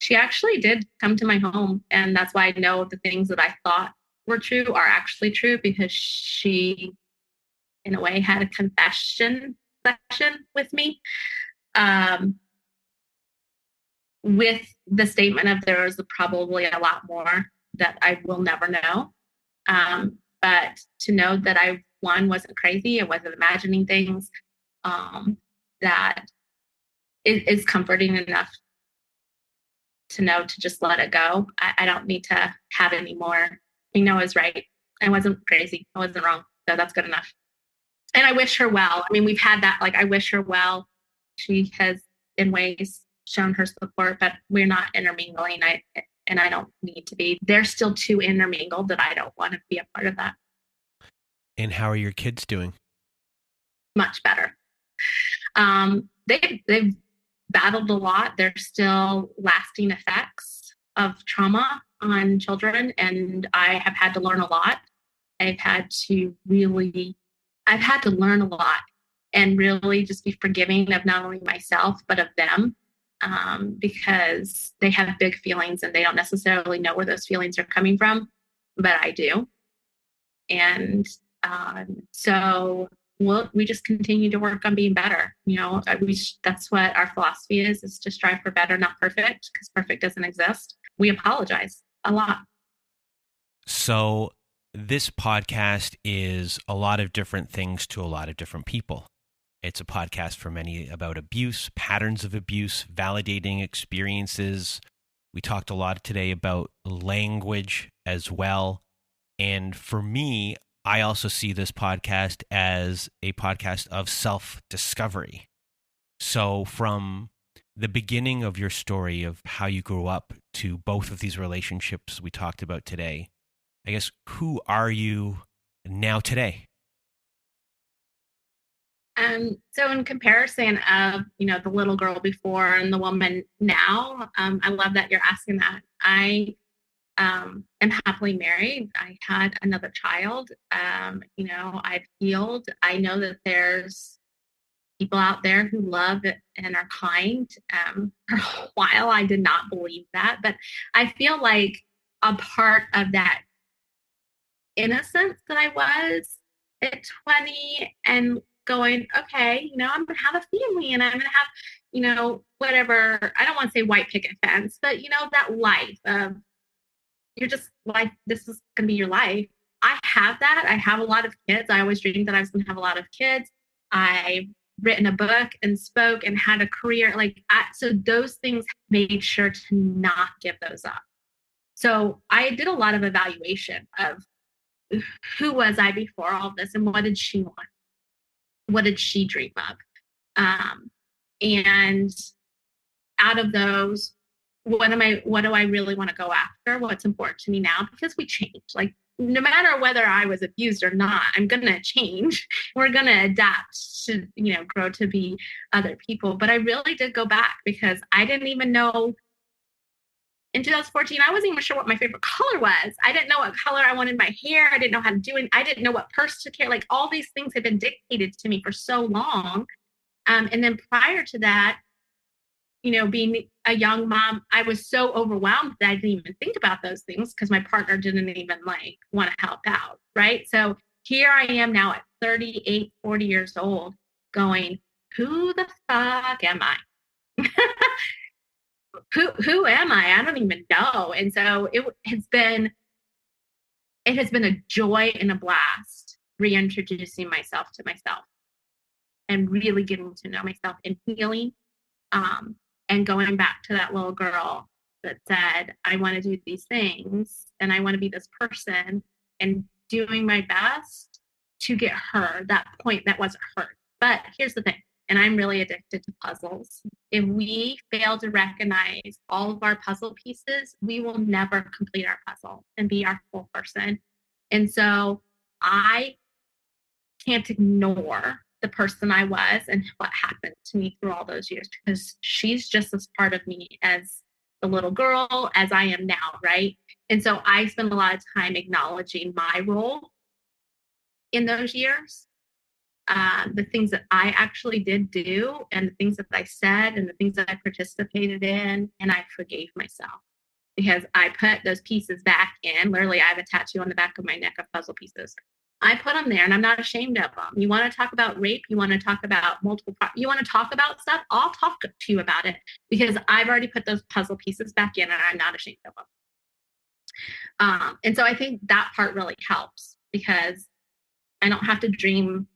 She actually did come to my home, and that's why I know the things that I thought were true are actually true, because she, in a way, had a confession session with me. With the statement of there is probably a lot more that I will never know. But to know that I, one, wasn't crazy, I wasn't imagining things, that it is comforting enough to know to just let it go. I don't need to have any more. I know I was right. I wasn't crazy. I wasn't wrong. So that's good enough. And I wish her well. I mean, we've had that, like, I wish her well. She has, in ways, shown her support, but we're not intermingling. I don't need to be. They're still too intermingled that I don't want to be a part of that. And how are your kids doing? Much better. They've battled a lot. There's still lasting effects of trauma on children, and I have had to learn a lot. I've had to learn a lot and really just be forgiving of not only myself, but of them. Because they have big feelings and they don't necessarily know where those feelings are coming from, but I do. And so we just continue to work on being better. You know, that's what our philosophy is to strive for better, not perfect, because perfect doesn't exist. We apologize a lot. So this podcast is a lot of different things to a lot of different people. It's a podcast for many about abuse, patterns of abuse, validating experiences. We talked a lot today about language as well. And for me, I also see this podcast as a podcast of self-discovery. So from the beginning of your story of how you grew up to both of these relationships we talked about today, I guess, who are you now today? So in comparison of, the little girl before and the woman now, I love that you're asking that. I am happily married. I had another child. I've healed. I know that there's people out there who love and are kind. For a while, I did not believe that, but I feel like a part of that innocence that I was at 20 and going, okay, I'm going to have a family and I'm going to have, whatever. I don't want to say white picket fence, but, that life of you're just like, this is going to be your life. I have that. I have a lot of kids. I always dreamed that I was going to have a lot of kids. I've written a book and spoke and had a career. So those things made sure to not give those up. So I did a lot of evaluation of who was I before all this and what did she want? What did she dream of? And out of those, what do I really want to go after? What's important to me now? Because we change. Like, no matter whether I was abused or not, I'm going to change. We're going to adapt to, grow to be other people. But I really did go back because I didn't even know. In 2014, I wasn't even sure what my favorite color was. I didn't know what color I wanted my hair. I didn't know how to do it. I didn't know what purse to carry. Like, all these things had been dictated to me for so long. And then prior to that, being a young mom, I was so overwhelmed that I didn't even think about those things because my partner didn't even want to help out. Right. So here I am now at 38, 40 years old going, who the fuck am I? Who am I? I don't even know. And so it has been a joy and a blast reintroducing myself to myself and really getting to know myself and healing. And going back to that little girl that said, I want to do these things and I want to be this person, and doing my best to get her that point that wasn't her. But here's the thing. And I'm really addicted to puzzles. If we fail to recognize all of our puzzle pieces, we will never complete our puzzle and be our full person. And so I can't ignore the person I was and what happened to me through all those years, because she's just as part of me as the little girl as I am now, right? And so I spend a lot of time acknowledging my role in those years. The things that I actually did do and the things that I said and the things that I participated in, and I forgave myself because I put those pieces back in. Literally, I have a tattoo on the back of my neck of puzzle pieces. I put them there and I'm not ashamed of them. You want to talk about rape? You want to talk about you want to talk about stuff? I'll talk to you about it because I've already put those puzzle pieces back in and I'm not ashamed of them. And so I think that part really helps because I don't have to dream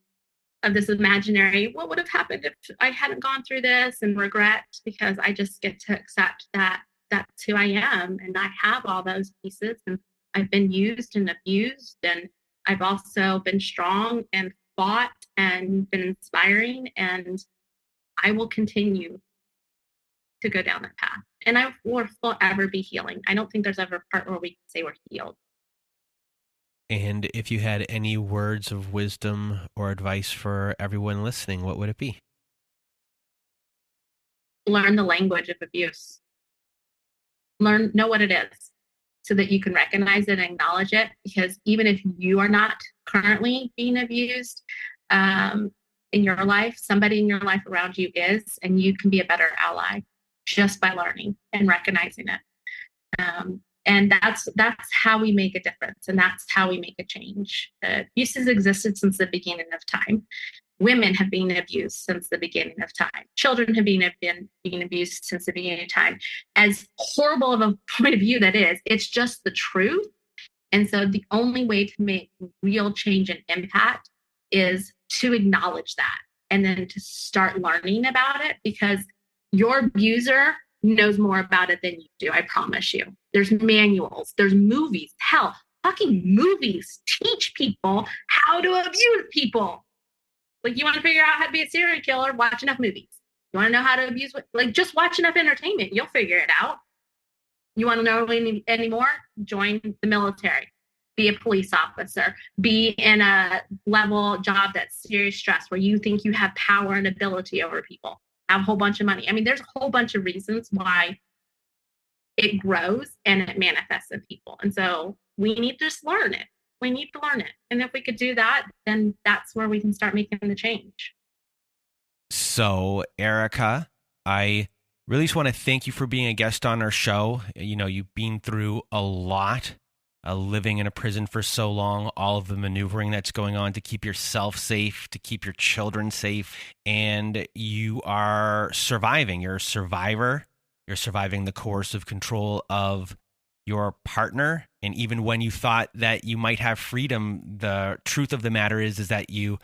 of this imaginary, what would have happened if I hadn't gone through this, and regret, because I just get to accept that that's who I am. And I have all those pieces and I've been used and abused. And I've also been strong and fought and been inspiring. And I will continue to go down that path. And I will forever be healing. I don't think there's ever a part where we can say we're healed. And if you had any words of wisdom or advice for everyone listening, what would it be? Learn the language of abuse. Know what it is so that you can recognize it and acknowledge it. Because even if you are not currently being abused in your life, somebody in your life around you is, and you can be a better ally just by learning and recognizing it. And that's how we make a difference. And that's how we make a change. Abuse has existed since the beginning of time. Women have been abused since the beginning of time. Children have been abused since the beginning of time. As horrible of a point of view that is, it's just the truth. And so the only way to make real change and impact is to acknowledge that and then to start learning about it, because your abuser knows more about it than you do. I promise you. There's manuals, there's movies. Hell, Fucking movies teach people how to abuse people. Like, you want to figure out how to be a serial killer, watch enough movies. You want to know how to abuse, like, just watch enough entertainment. You'll figure it out. You want to know any more? Join the military. Be a police officer. Be in a level job that's serious stress where you think you have power and ability over people. Have a whole bunch of money. I mean, there's a whole bunch of reasons why it grows and it manifests in people. And so we need to just learn it. We need to learn it. And if we could do that, then that's where we can start making the change. So, Erika, I really just want to thank you for being a guest on our show. You know, you've been through a lot, living in a prison for so long, all of the maneuvering that's going on to keep yourself safe, to keep your children safe, and you are surviving. You're a survivor. You're surviving the coercive control of your partner. And even when you thought that you might have freedom, the truth of the matter is that you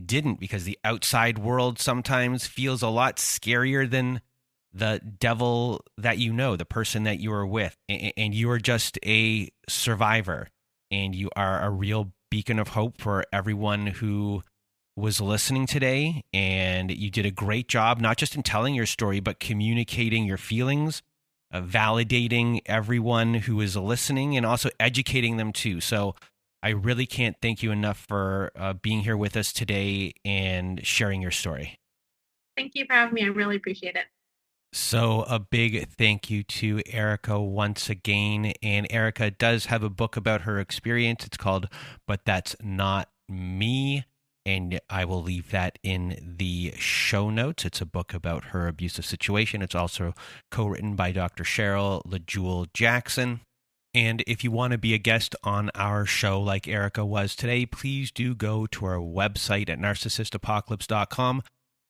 didn't, because the outside world sometimes feels a lot scarier than the devil that you know, the person that you are with. And you are just a survivor, and you are a real beacon of hope for everyone who was listening today. And you did a great job, not just in telling your story, but communicating your feelings, validating everyone who is listening, and also educating them too. So I really can't thank you enough for being here with us today and sharing your story. Thank you for having me. I really appreciate it. So a big thank you to Erika once again. And Erika does have a book about her experience. It's called But That's Not Me. And I will leave that in the show notes. It's a book about her abusive situation. It's also co-written by Dr. Cheryl LaJewel Jackson. And if you want to be a guest on our show like Erika was today, please do go to our website at narcissistapocalypse.com.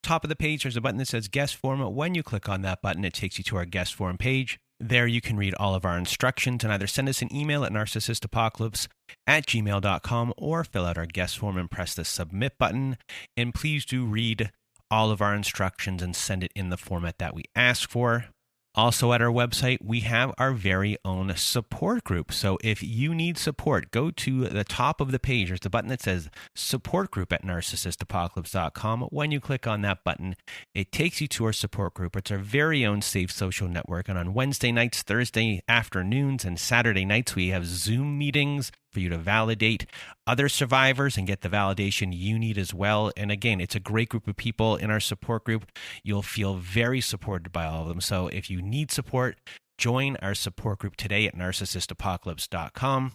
Top of the page, there's a button that says guest form. When you click on that button, it takes you to our guest form page. There you can read all of our instructions and either send us an email at narcissistapocalypse@gmail.com or fill out our guest form and press the submit button. And please do read all of our instructions and send it in the format that we ask for. Also at our website, we have our very own support group. So if you need support, go to the top of the page. There's the button that says support group at narcissistapocalypse.com. When you click on that button, it takes you to our support group. It's our very own safe social network. And on Wednesday nights, Thursday afternoons, and Saturday nights, we have Zoom meetings for you to validate other survivors and get the validation you need as well. And again, it's a great group of people in our support group. You'll feel very supported by all of them. So if you need support, join our support group today at narcissistapocalypse.com.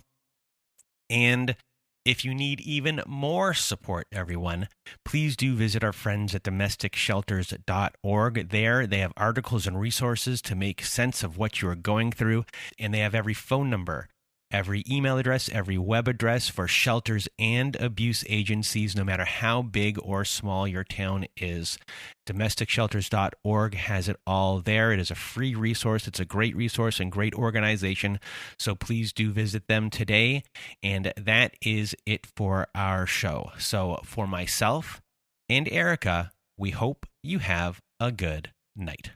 And if you need even more support, everyone, please do visit our friends at domesticshelters.org. There, they have articles and resources to make sense of what you are going through, and they have every phone number, every email address, every web address for shelters and abuse agencies, no matter how big or small your town is. DomesticShelters.org has it all there. It is a free resource. It's a great resource and great organization. So please do visit them today. And that is it for our show. So for myself and Erika, we hope you have a good night.